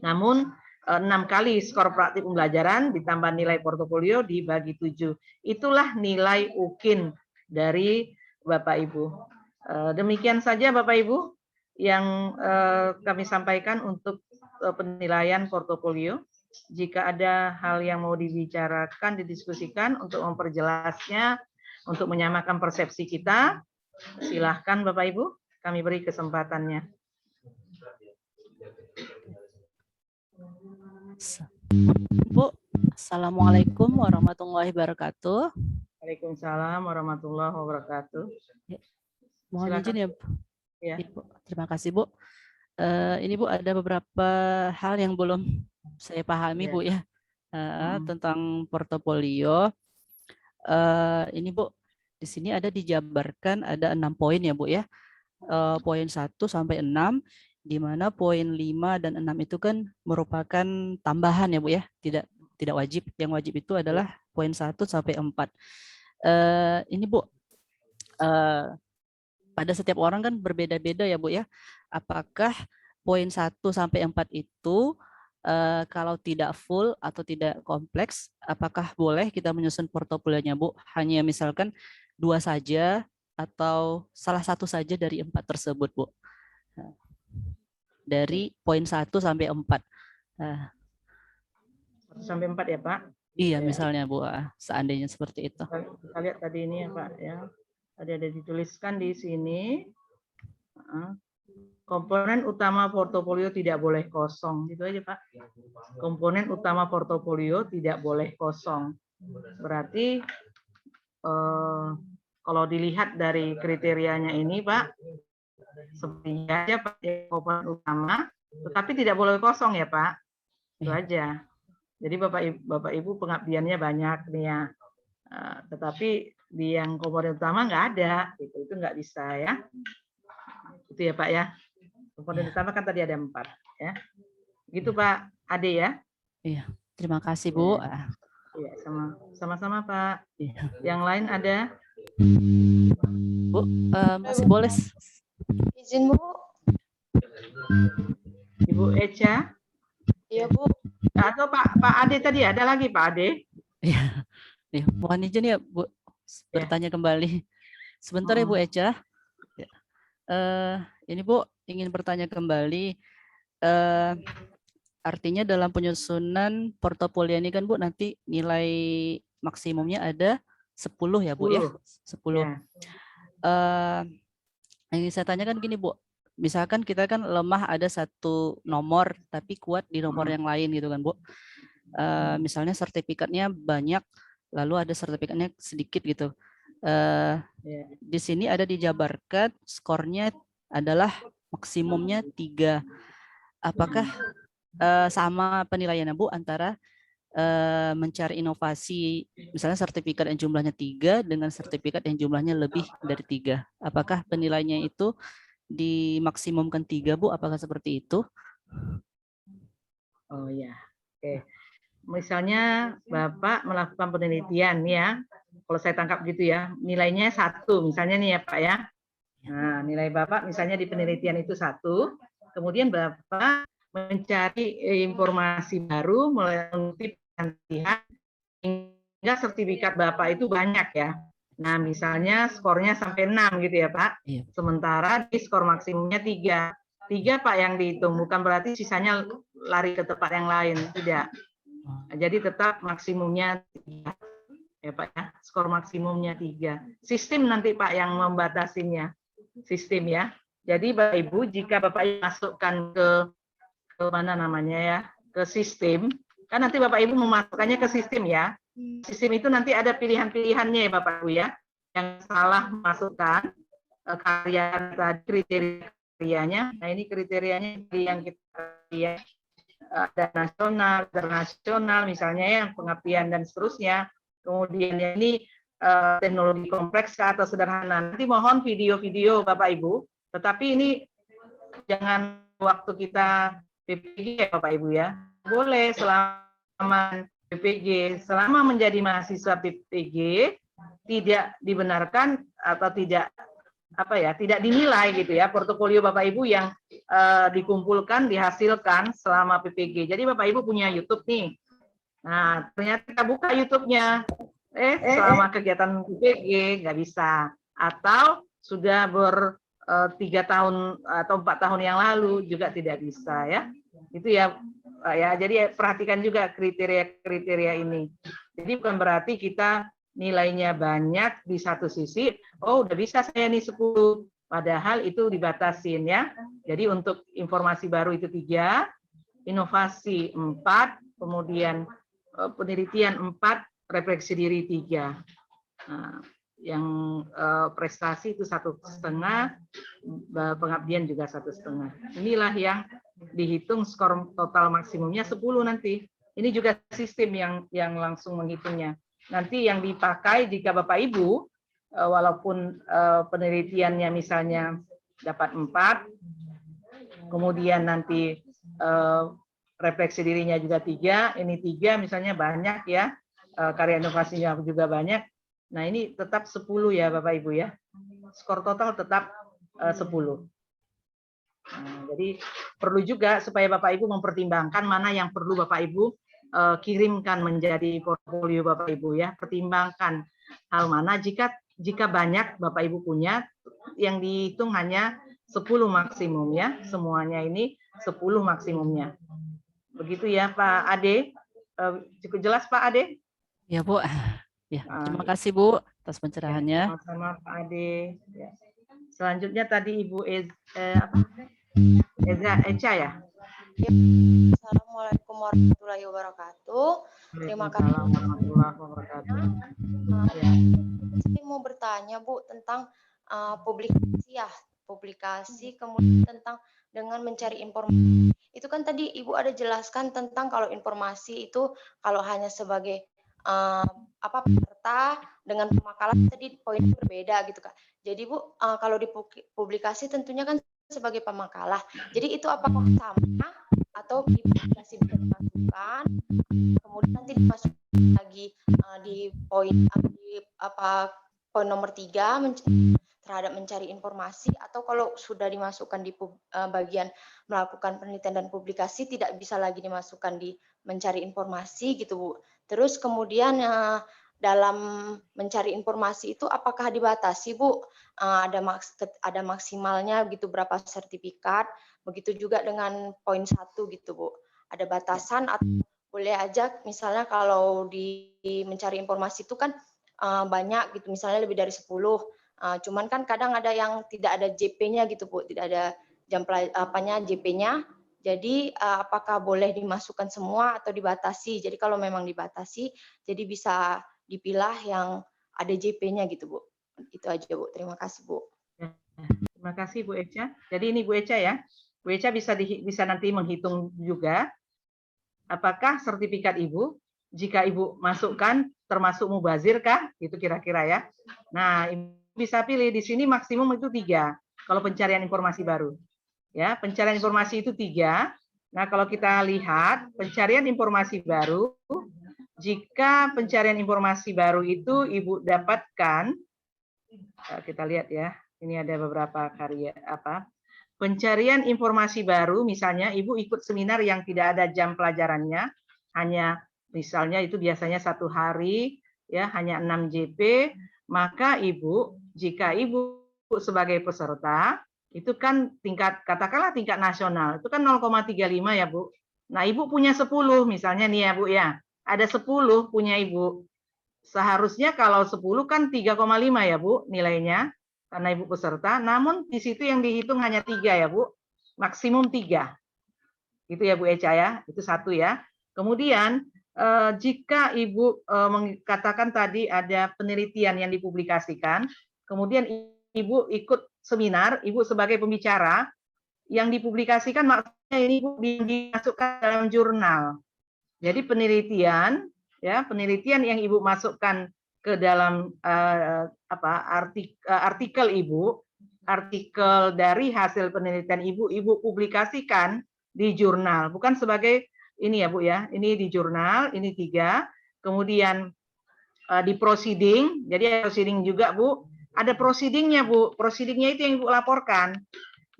Namun 6 kali skor praktik pembelajaran ditambah nilai portofolio dibagi 7. Itulah nilai UKIN dari Bapak Ibu. Demikian saja Bapak Ibu yang kami sampaikan untuk penilaian portofolio. Jika ada hal yang mau dibicarakan, didiskusikan untuk memperjelasnya, untuk menyamakan persepsi kita, silahkan Bapak Ibu, kami beri kesempatannya. Bu, Assalamualaikum warahmatullahi wabarakatuh. Waalaikumsalam warahmatullahi wabarakatuh. Mohon izin ya, Bu. Ya. Ibu. Terima kasih Bu. Ini Bu, ada beberapa hal yang belum saya pahami Ya. Bu ya, tentang portofolio. Ini Bu, di sini ada dijabarkan ada 6 poin ya Bu ya. Poin 1 sampai 6, di mana poin 5 dan 6 itu kan merupakan tambahan ya Bu ya, tidak wajib. Yang wajib itu adalah poin 1 sampai 4. Ini Bu, pada setiap orang kan berbeda-beda ya Bu ya. Apakah poin 1 sampai 4 itu kalau tidak full atau tidak kompleks, apakah boleh kita menyusun portofolionya Bu? Hanya misalkan 2 saja atau salah satu saja dari 4 tersebut Bu? Dari poin 1 sampai 4. 1 sampai 4 ya Pak? Iya, Ya. misalnya Bu, seandainya seperti itu. Kita lihat tadi ini ya Pak ya. Tadi ada dituliskan di sini. Komponen utama portofolio tidak boleh kosong. Gitu aja Pak. Komponen utama portofolio tidak boleh kosong. Berarti kalau dilihat dari kriterianya ini Pak, seperti aja Pak, komponen utama, tetapi tidak boleh kosong ya Pak. Itu aja. Jadi Bapak Ibu pengabdiannya banyak nih ya. Tetapi di yang komponen utama nggak ada, itu nggak bisa ya. Itu ya Pak ya. Komponen utama kan tadi ada 4 ya. Gitu Pak Ade ya. Iya, terima kasih Bu. Iya, sama-sama Pak. Iya. Yang lain ada? Bu, masih boleh? Izin Bu. Ibu Eca? Iya Bu. Atau Pak Ade tadi ada lagi Pak Ade? Iya. Ya, mohon izin ya Bu, bertanya kembali. Sebentar ya Bu Eca. Ya. Ini Bu ingin bertanya kembali. Artinya dalam penyusunan portofolio ini kan Bu nanti nilai maksimumnya ada 10 ya Bu 10. ya. 10. Ya. Yang saya tanyakan gini Bu, misalkan kita kan lemah ada 1 nomor tapi kuat di nomor yang lain gitu kan Bu. Misalnya sertifikatnya banyak, lalu ada sertifikatnya sedikit gitu. Di sini ada dijabarkan skornya adalah maksimumnya 3. Apakah sama penilaiannya Bu antara mencari inovasi, misalnya sertifikat yang jumlahnya 3 dengan sertifikat yang jumlahnya lebih dari 3? Apakah penilaiannya itu dimaksimumkan 3 Bu? Apakah seperti itu? Oh ya, oke. Misalnya Bapak melakukan penelitian ya, kalau saya tangkap gitu ya, nilainya 1 misalnya nih ya Pak ya. Nah, nilai Bapak misalnya di penelitian itu 1, kemudian Bapak mencari informasi baru, mengutip penelitian, hingga sertifikat Bapak itu banyak ya. Nah, misalnya skornya sampai 6 gitu ya Pak. Sementara di skor maksimumnya 3. 3 Pak yang dihitung, bukan berarti sisanya lari ke tempat yang lain, tidak. Jadi tetap maksimumnya 3 ya Pak ya, skor maksimumnya 3. Sistem nanti Pak yang membatasinya, sistem ya. Jadi Bapak Ibu, jika Bapak Ibu masukkan ke mana namanya ya, ke sistem, kan nanti Bapak Ibu memasukkannya ke sistem ya. Sistem itu nanti ada pilihan-pilihannya ya Bapak Ibu ya. Yang salah masukkan karya tadi, kriterianya. Nah ini kriterianya yang kita lihat, ada nasional, internasional misalnya ya, pengabdian dan seterusnya. Kemudian ini teknologi kompleks atau sederhana. Nanti mohon video-video Bapak Ibu, tetapi ini jangan waktu kita PPG ya Bapak Ibu ya. Boleh selama PPG, selama menjadi mahasiswa PPG tidak dibenarkan atau tidak tidak dinilai gitu ya portofolio Bapak Ibu yang dikumpulkan, dihasilkan selama PPG. Jadi Bapak Ibu punya YouTube nih. Nah, ternyata kita buka YouTube-nya. Selama kegiatan PPG nggak bisa. Atau sudah 3 tahun atau 4 tahun yang lalu juga tidak bisa ya. Itu ya Pak ya. Jadi perhatikan juga kriteria-kriteria ini. Jadi bukan berarti kita nilainya banyak di satu sisi, oh udah bisa saya nih 10, padahal itu dibatasin ya. Jadi untuk informasi baru itu 3, inovasi 4, kemudian penelitian 4, refleksi diri 3. Nah, yang prestasi itu 1,5, pengabdian juga 1,5. Inilah yang dihitung skor total maksimumnya 10 nanti. Ini juga sistem yang langsung menghitungnya. Nanti yang dipakai jika Bapak Ibu, walaupun penelitiannya misalnya dapat 4, kemudian nanti refleksi dirinya juga 3, ini 3 misalnya banyak ya, karya inovasinya juga banyak. Nah ini tetap 10 ya Bapak Ibu ya, skor total tetap 10. Nah, jadi perlu juga supaya Bapak Ibu mempertimbangkan mana yang perlu Bapak Ibu kirimkan menjadi portfolio Bapak Ibu ya, pertimbangkan hal mana jika banyak Bapak Ibu punya, yang dihitung hanya 10 maksimum ya, semuanya ini 10 maksimumnya. Begitu ya Pak Ade, cukup jelas Pak Ade? Ya Bu, ya terima kasih Bu atas pencerahannya. Sama-sama Pak Ade. Ya. Selanjutnya tadi Ibu Eca ya. Assalamualaikum warahmatullahi wabarakatuh. Terima kasih. Warahmatullahi wabarakatuh. Saya mau bertanya Bu tentang publikasi kemudian tentang dengan mencari informasi. Itu kan tadi Ibu ada jelaskan tentang kalau informasi itu kalau hanya sebagai peserta dengan pemakalan tadi poinnya berbeda gitu Kak. Jadi Bu kalau di publikasi tentunya kan sebagai pemakalah. Jadi itu apakah sama atau di publikasi bisa dimasukkan, kemudian nanti dimasukkan lagi di poin nomor 3 terhadap mencari informasi, atau kalau sudah dimasukkan di bagian melakukan penelitian dan publikasi tidak bisa lagi dimasukkan di mencari informasi gitu Bu. Terus kemudian dalam mencari informasi itu apakah dibatasi Bu? Ada maksimalnya gitu berapa sertifikat? Begitu juga dengan poin 1 gitu Bu. Ada batasan atau boleh aja misalnya kalau di mencari informasi itu kan banyak gitu, misalnya lebih dari 10. Cuman kan kadang ada yang tidak ada JP-nya gitu Bu, tidak ada JP-nya. Jadi apakah boleh dimasukkan semua atau dibatasi? Jadi kalau memang dibatasi, jadi bisa dipilah yang ada JP-nya gitu Bu. Itu aja Bu. Terima kasih Bu. Terima kasih Bu Eca. Jadi ini Bu Eca ya. Bu Eca bisa nanti menghitung juga apakah sertifikat Ibu jika Ibu masukkan termasuk mubazir kah? Itu kira-kira ya. Nah, Ibu bisa pilih di sini maksimum itu 3 kalau pencarian informasi baru. Ya, pencarian informasi itu 3. Nah, kalau kita lihat pencarian informasi baru, jika pencarian informasi baru itu Ibu dapatkan, kita lihat ya, ini ada beberapa karya pencarian informasi baru, misalnya Ibu ikut seminar yang tidak ada jam pelajarannya, hanya misalnya itu biasanya 1 hari, ya hanya 6 JP, maka Ibu, jika Ibu sebagai peserta, Itu kan tingkat, katakanlah tingkat nasional, itu kan 0,35 ya Bu. Nah Ibu punya 10 misalnya nih ya Bu ya, ada 10 punya Ibu. Seharusnya kalau 10 kan 3,5 ya Bu nilainya, karena Ibu peserta, namun di situ yang dihitung hanya 3 ya Bu, maksimum 3. Gitu ya Bu Eca ya, itu satu ya. Kemudian jika Ibu mengatakan tadi ada penelitian yang dipublikasikan, kemudian Ibu ikut seminar, Ibu sebagai pembicara, yang dipublikasikan maksudnya ini Ibu dimasukkan dalam jurnal. Jadi penelitian, ya penelitian yang Ibu masukkan ke dalam artikel Ibu, artikel dari hasil penelitian Ibu publikasikan di jurnal, bukan sebagai ini ya Bu ya, ini di jurnal, ini 3, kemudian di proceeding, jadi proceeding juga Bu, ada proceedingnya Bu, proceedingnya itu yang Ibu laporkan.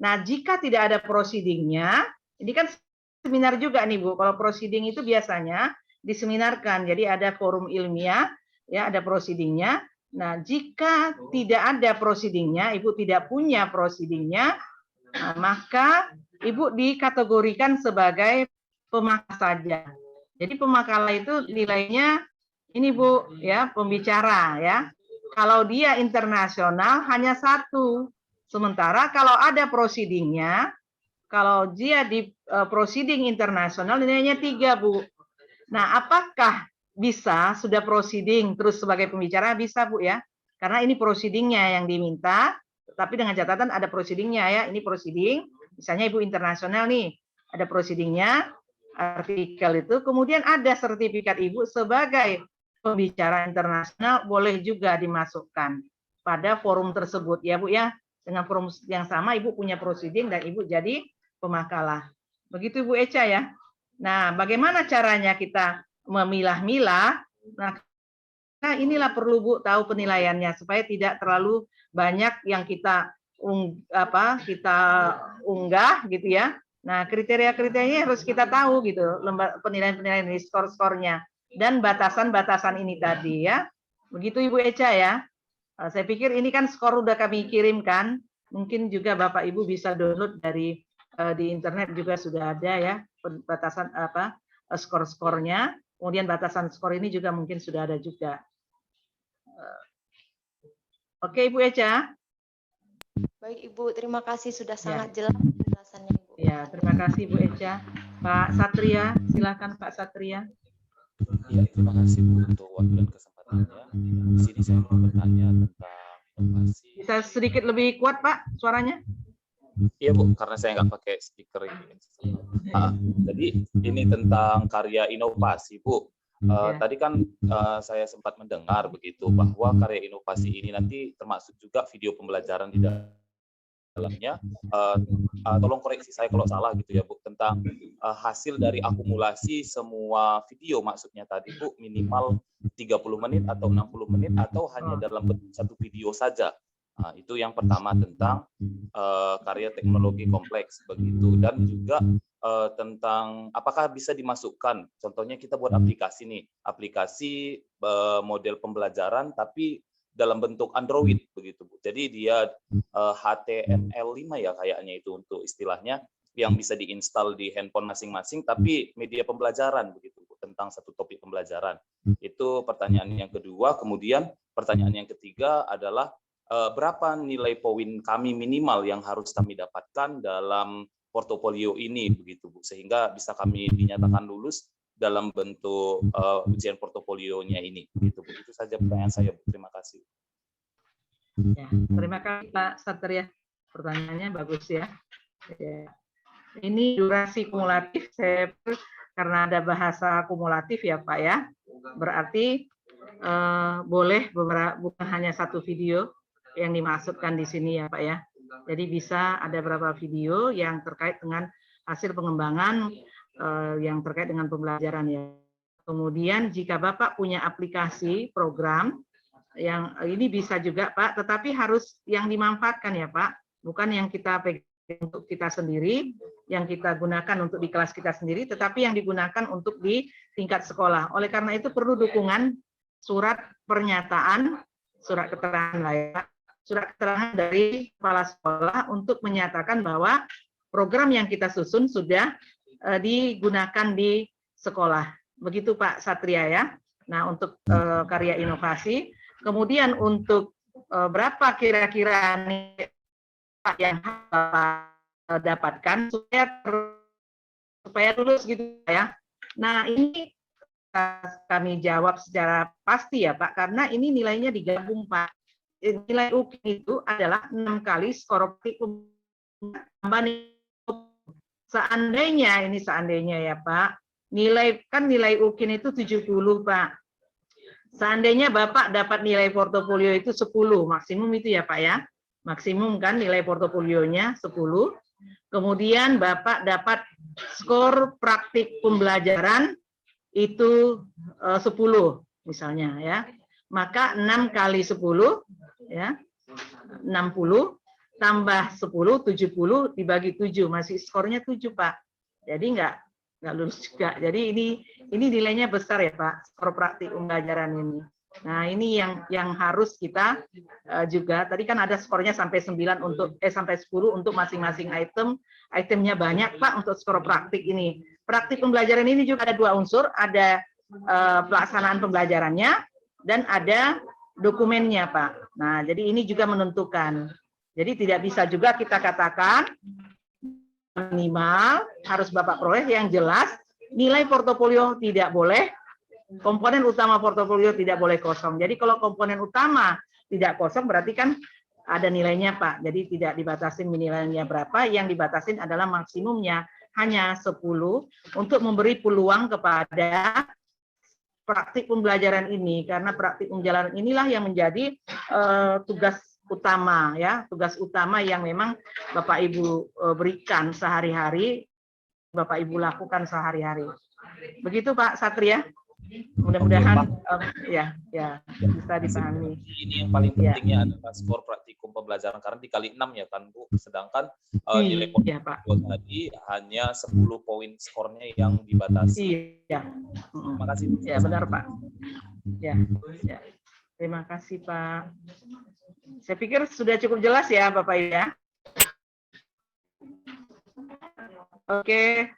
Nah jika tidak ada proceedingnya, ini kan seminar juga nih Bu, kalau proceeding itu biasanya diseminarkan, jadi ada forum ilmiah, ya ada proceedingnya. Nah jika tidak ada proceedingnya, Ibu tidak punya proceedingnya, nah, maka Ibu dikategorikan sebagai pemakalah saja. Jadi pemakalah itu nilainya ini Bu, ya pembicara ya. Kalau dia internasional hanya 1. Sementara kalau ada proceedingnya, kalau dia di proceeding internasional nilainya 3 Bu. Nah apakah bisa sudah proceeding terus sebagai pembicara? Bisa Bu ya. Karena ini proceedingnya yang diminta, tapi dengan catatan ada proceedingnya ya. Ini proceeding, misalnya Ibu internasional nih, ada proceedingnya, artikel itu, kemudian ada sertifikat Ibu sebagai pembicara internasional, boleh juga dimasukkan pada forum tersebut ya Bu ya. Dengan forum yang sama Ibu punya proceeding dan Ibu jadi pemakalah. Begitu Ibu Eca ya. Nah, bagaimana caranya kita memilah-milah? Nah, inilah perlu Bu tahu penilaiannya supaya tidak terlalu banyak yang kita unggah gitu ya. Nah, kriteria-kriterianya harus kita tahu gitu, penilaian-penilaian ini, skor-skornya dan batasan-batasan ini tadi ya. Begitu Ibu Eca ya. Saya pikir ini kan skor udah kami kirimkan, mungkin juga Bapak Ibu bisa download dari di internet juga sudah ada ya batasan skor-skornya. Kemudian batasan skor ini juga mungkin sudah ada juga. Oke Ibu Eca. Baik Ibu, terima kasih sudah sangat jelas penjelasannya Ibu. Ya, terima kasih Bu Eca. Pak Satria, silakan Pak Satria. Ya, terima kasih Bu untuk waktu dan kesempatannya. Di sini saya mau bertanya tentang inovasi. Bisa sedikit lebih kuat Pak suaranya? Iya Bu, karena saya nggak pakai speaker ini. Jadi ini tentang karya inovasi Bu. Tadi kan saya sempat mendengar begitu bahwa karya inovasi ini nanti termasuk juga video pembelajaran di dalamnya. Tolong koreksi saya kalau salah gitu ya Bu, tentang hasil dari akumulasi semua video, maksudnya tadi Bu minimal 30 menit atau 60 menit atau hanya dalam bentuk satu video saja. Nah, itu yang pertama tentang karya teknologi kompleks begitu, dan juga tentang apakah bisa dimasukkan, contohnya kita buat aplikasi nih, aplikasi model pembelajaran tapi dalam bentuk Android begitu Bu. Jadi dia HTML5 ya kayaknya itu untuk istilahnya, yang bisa diinstal di handphone masing-masing tapi media pembelajaran begitu Bu, tentang satu topik pembelajaran. Itu pertanyaan yang kedua. Kemudian pertanyaan yang ketiga adalah berapa nilai poin kami minimal yang harus kami dapatkan dalam portofolio ini begitu Bu, sehingga bisa kami dinyatakan lulus dalam bentuk ujian portofolionya ini begitu Bu. Itu saja pertanyaan saya Bu. Terima kasih. Ya, terima kasih Pak Satria. Pertanyaannya bagus ya. Ini durasi kumulatif, karena ada bahasa kumulatif ya Pak ya. Berarti boleh beberapa, bukan hanya satu video yang dimasukkan di sini ya Pak ya. Jadi bisa ada beberapa video yang terkait dengan hasil pengembangan yang terkait dengan pembelajaran ya. Kemudian jika Bapak punya aplikasi program yang ini bisa juga Pak, tetapi harus yang dimanfaatkan ya Pak, bukan yang kita pegang untuk kita sendiri, yang kita gunakan untuk di kelas kita sendiri, tetapi yang digunakan untuk di tingkat sekolah. Oleh karena itu perlu dukungan surat pernyataan, surat keterangan layak, surat keterangan dari kepala sekolah untuk menyatakan bahwa program yang kita susun sudah digunakan di sekolah. Begitu Pak Satria ya. Nah, untuk karya inovasi, kemudian untuk berapa kira-kira yang Bapak dapatkan supaya lulus gitu ya. Nah, ini kami jawab secara pasti ya Pak, karena ini nilainya digabung Pak. Nilai UKIN itu adalah 6 kali skor praktikum. Seandainya ya Pak, nilai UKIN itu 70 Pak. Seandainya Bapak dapat nilai portofolio itu 10, maksimum itu ya Pak ya. Maksimum kan nilai portofolionya 10. Kemudian Bapak dapat skor praktik pembelajaran itu 10 misalnya ya. Maka 6 kali 10 ya, 60 tambah 10, 70 dibagi 7, masih skornya 7 Pak. Jadi nggak lulus juga. Jadi ini nilainya besar ya Pak, skor praktik pembelajaran ini. Nah, ini yang harus kita juga, tadi kan ada skornya sampai 9 untuk sampai 10 untuk masing-masing item. Itemnya banyak Pak untuk skor praktik ini. Praktik pembelajaran ini juga ada 2 unsur, ada pelaksanaan pembelajarannya dan ada dokumennya Pak. Nah, jadi ini juga menentukan. Jadi tidak bisa juga kita katakan minimal harus Bapak peroleh yang jelas nilai portofolio tidak boleh, komponen utama portofolio tidak boleh kosong. Jadi kalau komponen utama tidak kosong berarti kan ada nilainya Pak. Jadi tidak dibatasi nilainya berapa, yang dibatasin adalah maksimumnya hanya 10 untuk memberi peluang kepada praktik pembelajaran ini, karena praktik pembelajaran inilah yang menjadi tugas utama ya, tugas utama yang memang Bapak Ibu berikan sehari-hari, Bapak Ibu lakukan sehari-hari. Begitu Pak Satria. Mudah-mudahan ya bisa dipahami. Ini yang paling pentingnya adalah skor praktikum pembelajaran karena dikali 6 ya kan Bu. Sedangkan nilai portofolio tadi hanya 10 poin skornya yang dibatasi. Iya. Terima kasih. Ya benar Pak. Ya. Terima kasih Pak. Saya pikir sudah cukup jelas ya Bapak ya. Oke.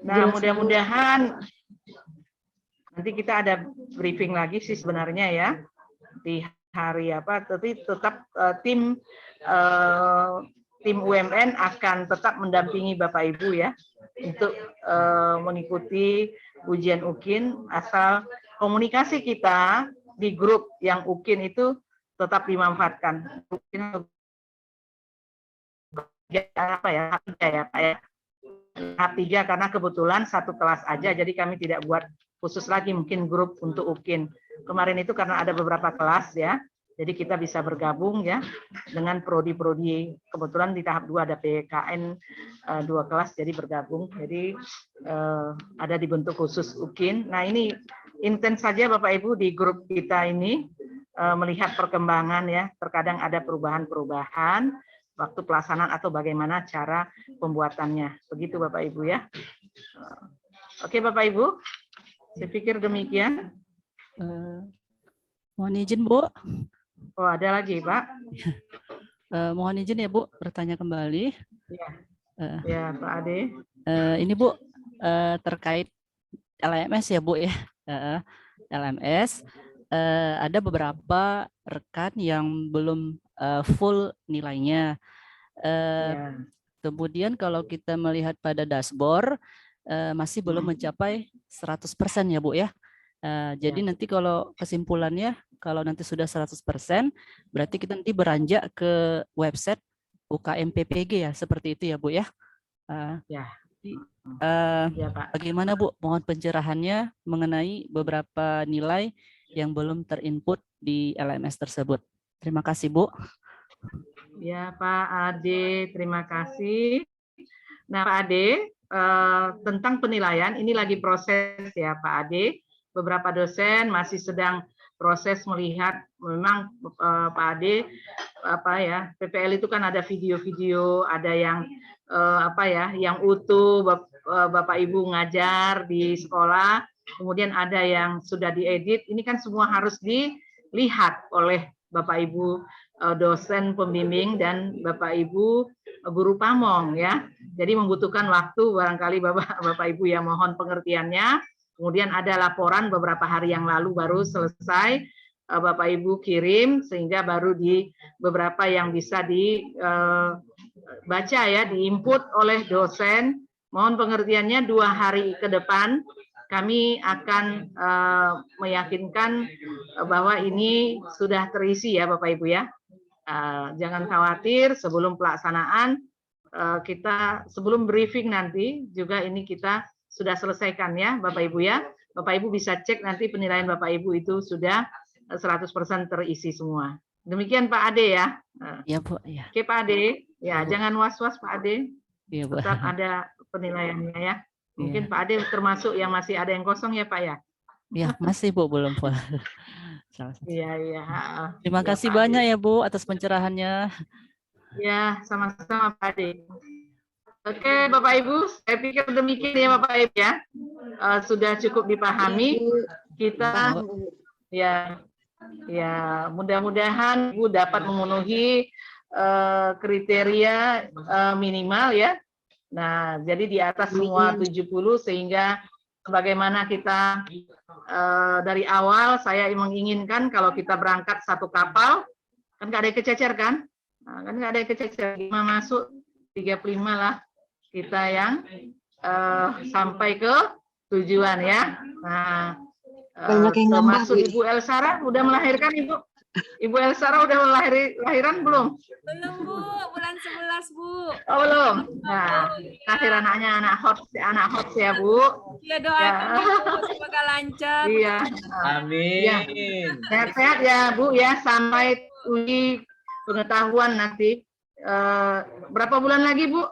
Nah, mudah-mudahan nanti kita ada briefing lagi sih sebenarnya ya di hari apa, tapi tetap tim UMN akan tetap mendampingi Bapak Ibu ya untuk mengikuti ujian UKIN, asal komunikasi kita di grup yang UKIN itu tetap dimanfaatkan. Apa ya, H3 ya Pak ya. H3 karena kebetulan satu kelas aja, jadi kami tidak buat khusus lagi mungkin grup untuk UKIN. Kemarin itu karena ada beberapa kelas ya, jadi kita bisa bergabung ya dengan prodi-prodi. Kebetulan di tahap 2 ada PKN 2 kelas, jadi bergabung. Jadi ada dibentuk khusus UKIN. Nah ini intens saja Bapak Ibu di grup kita ini melihat perkembangan ya. Terkadang ada perubahan-perubahan waktu pelaksanaan atau bagaimana cara pembuatannya. Begitu Bapak Ibu ya. Oke Bapak Ibu. Saya pikir demikian. Mohon izin Bu. Oh ada lagi Pak. Mohon izin ya Bu, bertanya kembali. Ya, ya Pak Ade. Ini Bu terkait LMS ya Bu ya. LMS ada beberapa rekan yang belum full nilainya. Kemudian kalau kita melihat pada dashboard masih belum mencapai 100% ya Bu ya. Jadi nanti kalau kesimpulannya kalau nanti sudah 100% berarti kita nanti beranjak ke website UKM PPG ya, seperti itu ya Bu ya. Bagaimana Bu, mohon pencerahannya mengenai beberapa nilai yang belum terinput di LMS tersebut. Terima kasih Bu. Ya Pak Ade, terima kasih. Nah Pak Ade, tentang penilaian ini lagi proses ya Pak Ade. Beberapa dosen masih sedang proses melihat, memang Pak Ade apa ya, PPL itu kan ada video-video, ada yang yang utuh Bapak Ibu ngajar di sekolah, kemudian ada yang sudah diedit. Ini kan semua harus dilihat oleh Bapak Ibu dosen pembimbing dan Bapak Ibu guru pamong ya. Jadi membutuhkan waktu barangkali Bapak Ibu ya, mohon pengertiannya. Kemudian ada laporan beberapa hari yang lalu baru selesai, Bapak Ibu kirim sehingga baru di beberapa yang bisa dibaca ya, diinput oleh dosen. Mohon pengertiannya 2 hari ke depan kami akan meyakinkan bahwa ini sudah terisi ya Bapak Ibu ya. Jangan khawatir, sebelum pelaksanaan kita sebelum briefing nanti juga ini kita sudah selesaikan ya Bapak Ibu ya. Bapak Ibu bisa cek nanti penilaian Bapak Ibu itu sudah 100% terisi semua. Demikian Pak Ade ya. Ya Bu, ya. Oke Pak Ade, ya jangan was-was Pak Ade. Iya Bu. Tetap ada penilaiannya ya. Mungkin Pak Ade termasuk yang masih ada yang kosong ya Pak ya. Ya masih Bu, belum full. Iya iya. Terima kasih banyak ya Bu atas pencerahannya. Ya, sama-sama Pak Ade. Oke, Bapak Ibu, saya pikir demikian ya Bapak Ibu ya. Sudah cukup dipahami. Kita ya mudah-mudahan Ibu dapat memenuhi kriteria minimal ya. Nah, jadi di atas semua 70 sehingga sebagaimana kita dari awal saya menginginkan kalau kita berangkat satu kapal kan nggak ada yang kececer kan? Nah, kan nggak ada yang kececer, 5 masuk 35 lah kita yang sampai ke tujuan ya. Nah, termasuk Ibu Elsara udah melahirkan Ibu? Ibu Elsara udah lahiran belum? Belum Bu, bulan 11 Bu. Oh belum. Nah, lahir anaknya anak hot ya Bu. Iya doakan Bu, semoga lancar. Iya. Amin. Sehat-sehat ya Bu ya, sampai uji pengetahuan nanti. Berapa bulan lagi Bu?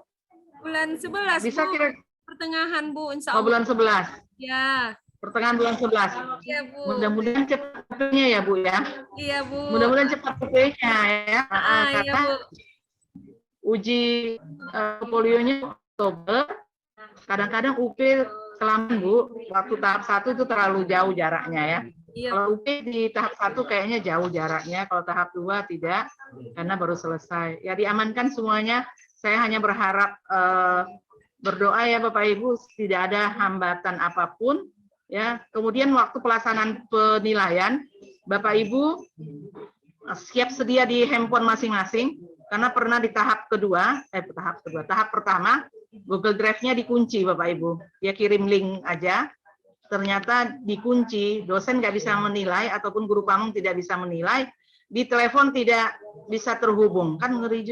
Bulan 11 Bisa Bu. kira Pertengahan Bu, insya Oh Allah. bulan 11. Ya. Pertengahan bulan 11. Iya Bu. Mudah-mudahan cepat PP-nya ya Bu ya. Iya Bu. Mudah-mudahan cepat PP-nya ya. Iya Karena Bu. uji polionya Oktober, kadang-kadang UP kelamaan Bu. Waktu tahap 1 itu terlalu jauh jaraknya ya. Iya. Kalau UP di tahap 1 kayaknya jauh jaraknya, kalau tahap 2 tidak, karena baru selesai. Ya diamankan semuanya. Saya hanya berharap berdoa ya Bapak Ibu, tidak ada hambatan apapun. Ya, kemudian waktu pelaksanaan penilaian, Bapak Ibu siap sedia di handphone masing-masing, karena pernah di tahap pertama, Google Drive-nya dikunci Bapak Ibu. Dia kirim link aja, ternyata dikunci, dosen nggak bisa menilai, ataupun guru pamong tidak bisa menilai, di telepon tidak bisa terhubung. Kan ngeri,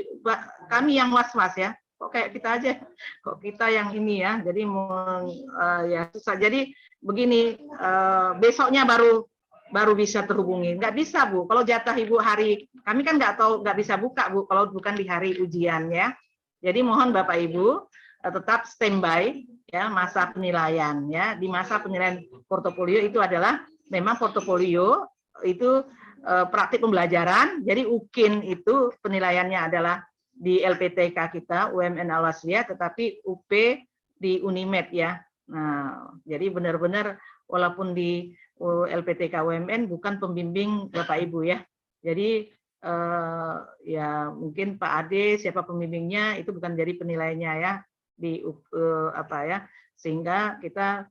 kami yang was-was ya, kok kayak kita aja, kok kita yang ini ya, jadi ya susah. Jadi begini, besoknya baru bisa terhubungi. Nggak bisa Bu, kalau jatah Ibu hari, kami kan nggak bisa buka Bu, kalau bukan di hari ujian ya. Jadi mohon Bapak Ibu tetap standby ya masa penilaian ya. Di masa penilaian portofolio itu adalah memang portofolio itu praktik pembelajaran. Jadi UKIN itu penilaiannya adalah di LPTK kita UMN Al-Wasliyah, tetapi UP di Unimed ya. Nah, jadi benar-benar walaupun di LPTK UMN bukan pembimbing Bapak Ibu ya. Jadi ya mungkin Pak Ade siapa pembimbingnya itu bukan jadi penilainya ya di apa ya, sehingga kita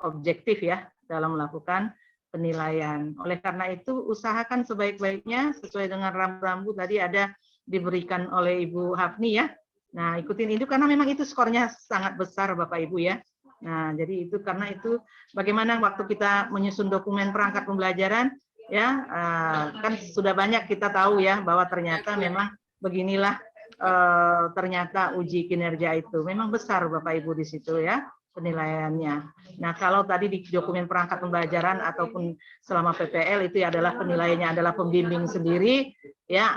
objektif ya dalam melakukan penilaian. Oleh karena itu usahakan sebaik-baiknya sesuai dengan rambu-rambu tadi ada diberikan oleh Ibu Hafni ya. Nah, ikutin itu karena memang itu skornya sangat besar Bapak Ibu ya. Nah, jadi itu karena itu bagaimana waktu kita menyusun dokumen perangkat pembelajaran ya, kan sudah banyak kita tahu ya bahwa ternyata memang beginilah ternyata uji kinerja itu memang besar Bapak Ibu di situ ya penilaiannya. Nah, kalau tadi di dokumen perangkat pembelajaran ataupun selama PPL itu adalah penilaiannya adalah pembimbing sendiri ya.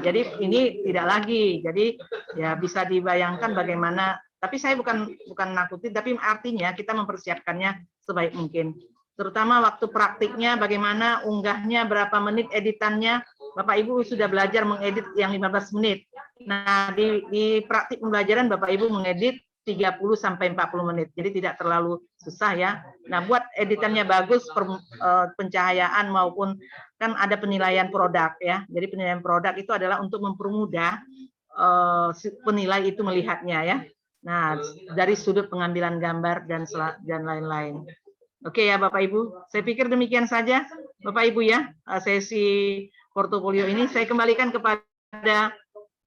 Jadi ini tidak lagi. Jadi ya bisa dibayangkan bagaimana, tapi saya bukan nakutin, tapi artinya kita mempersiapkannya sebaik mungkin. Terutama waktu praktiknya bagaimana unggahnya, berapa menit editannya. Bapak Ibu sudah belajar mengedit yang 15 menit. Nah, di praktik pembelajaran Bapak Ibu mengedit 30 sampai 40 menit. Jadi tidak terlalu susah ya. Nah, buat editannya bagus, pencahayaan maupun kan ada penilaian produk ya. Jadi penilaian produk itu adalah untuk mempermudah penilai itu melihatnya ya. Nah, dari sudut pengambilan gambar dan lain-lain. Oke ya Bapak Ibu, saya pikir demikian saja Bapak Ibu ya, sesi portofolio ini saya kembalikan kepada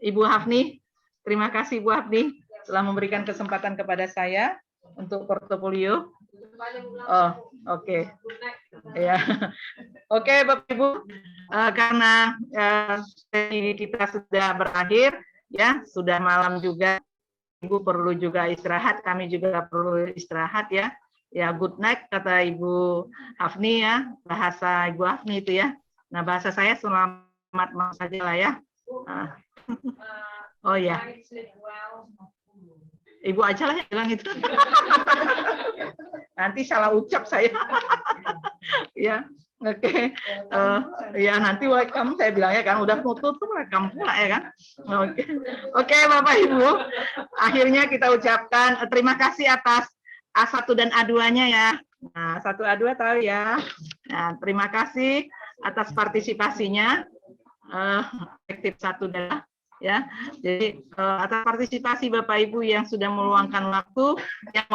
Ibu Hafni. Terima kasih Ibu Hafni telah memberikan kesempatan kepada saya untuk portofolio. Oh, oke. Ya. Oke Bapak Ibu, karena sesi kita sudah berakhir ya, sudah malam juga. Ibu perlu juga istirahat, kami juga perlu istirahat ya. Ya, good night kata Ibu Hafni ya, bahasa Ibu Hafni itu ya. Nah, bahasa saya selamat malam saja lah ya. Oh ya. Ibu aja lah yang bilang itu. Nanti salah ucap saya. Ya, oke. Ya nanti welcome saya bilangnya kan udah mau tutup welcome pula ya kan. Oke, Bapak Ibu. Akhirnya kita ucapkan terima kasih atas A1 dan A2-nya ya. Nah, 1 A2 tahu ya. Nah, terima kasih atas partisipasinya. Aktif 1 adalah ya. Jadi atas partisipasi Bapak Ibu yang sudah meluangkan waktu, yang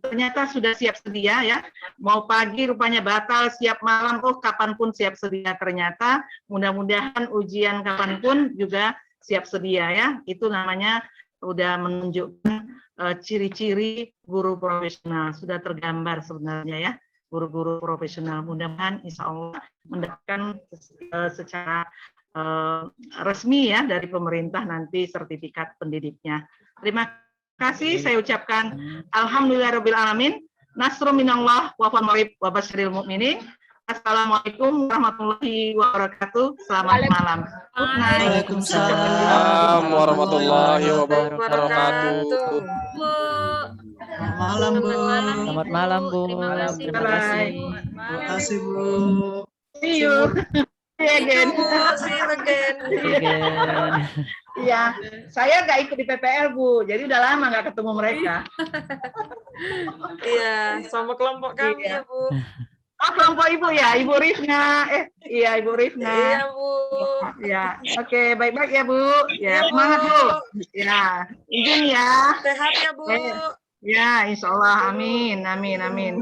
ternyata sudah siap sedia ya. Mau pagi rupanya batal, siap malam, oh kapanpun siap sedia ternyata. Mudah-mudahan ujian kapanpun juga siap sedia ya. Itu namanya udah menunjukkan ciri-ciri guru profesional, sudah tergambar sebenarnya ya, guru-guru profesional. Mudah-mudahan insya Allah mendapatkan secara resmi ya dari pemerintah nanti sertifikat pendidiknya. Terima kasih, saya ucapkan alhamdulillahirabbil alamin. Nasrun minallah wa fadlun wa basyiril mukminin. Assalamualaikum warahmatullahi wabarakatuh. Selamat malam. Good night. Waalaikumsalam warahmatullahi wabarakatuh. Bu. Malam Bu. Selamat malam, Bu. Terima kasih. Terima kasih. Terima kasih Bu. See you. See you again. See you again. Again. Iya, saya nggak ikut di PPL Bu, jadi udah lama nggak ketemu mereka. Iya, sama kelompok kami ya, Bu. Oh, kelompok Ibu ya, Ibu Rifna. Iya, Ibu Rifna. Iya, Bu. Ya, oke, baik-baik ya Bu. Ya, Iya, Bu. semangat Bu. Ya, izin ya. Sehat ya, Bu. Ya, insya Allah. Amin, amin, amin.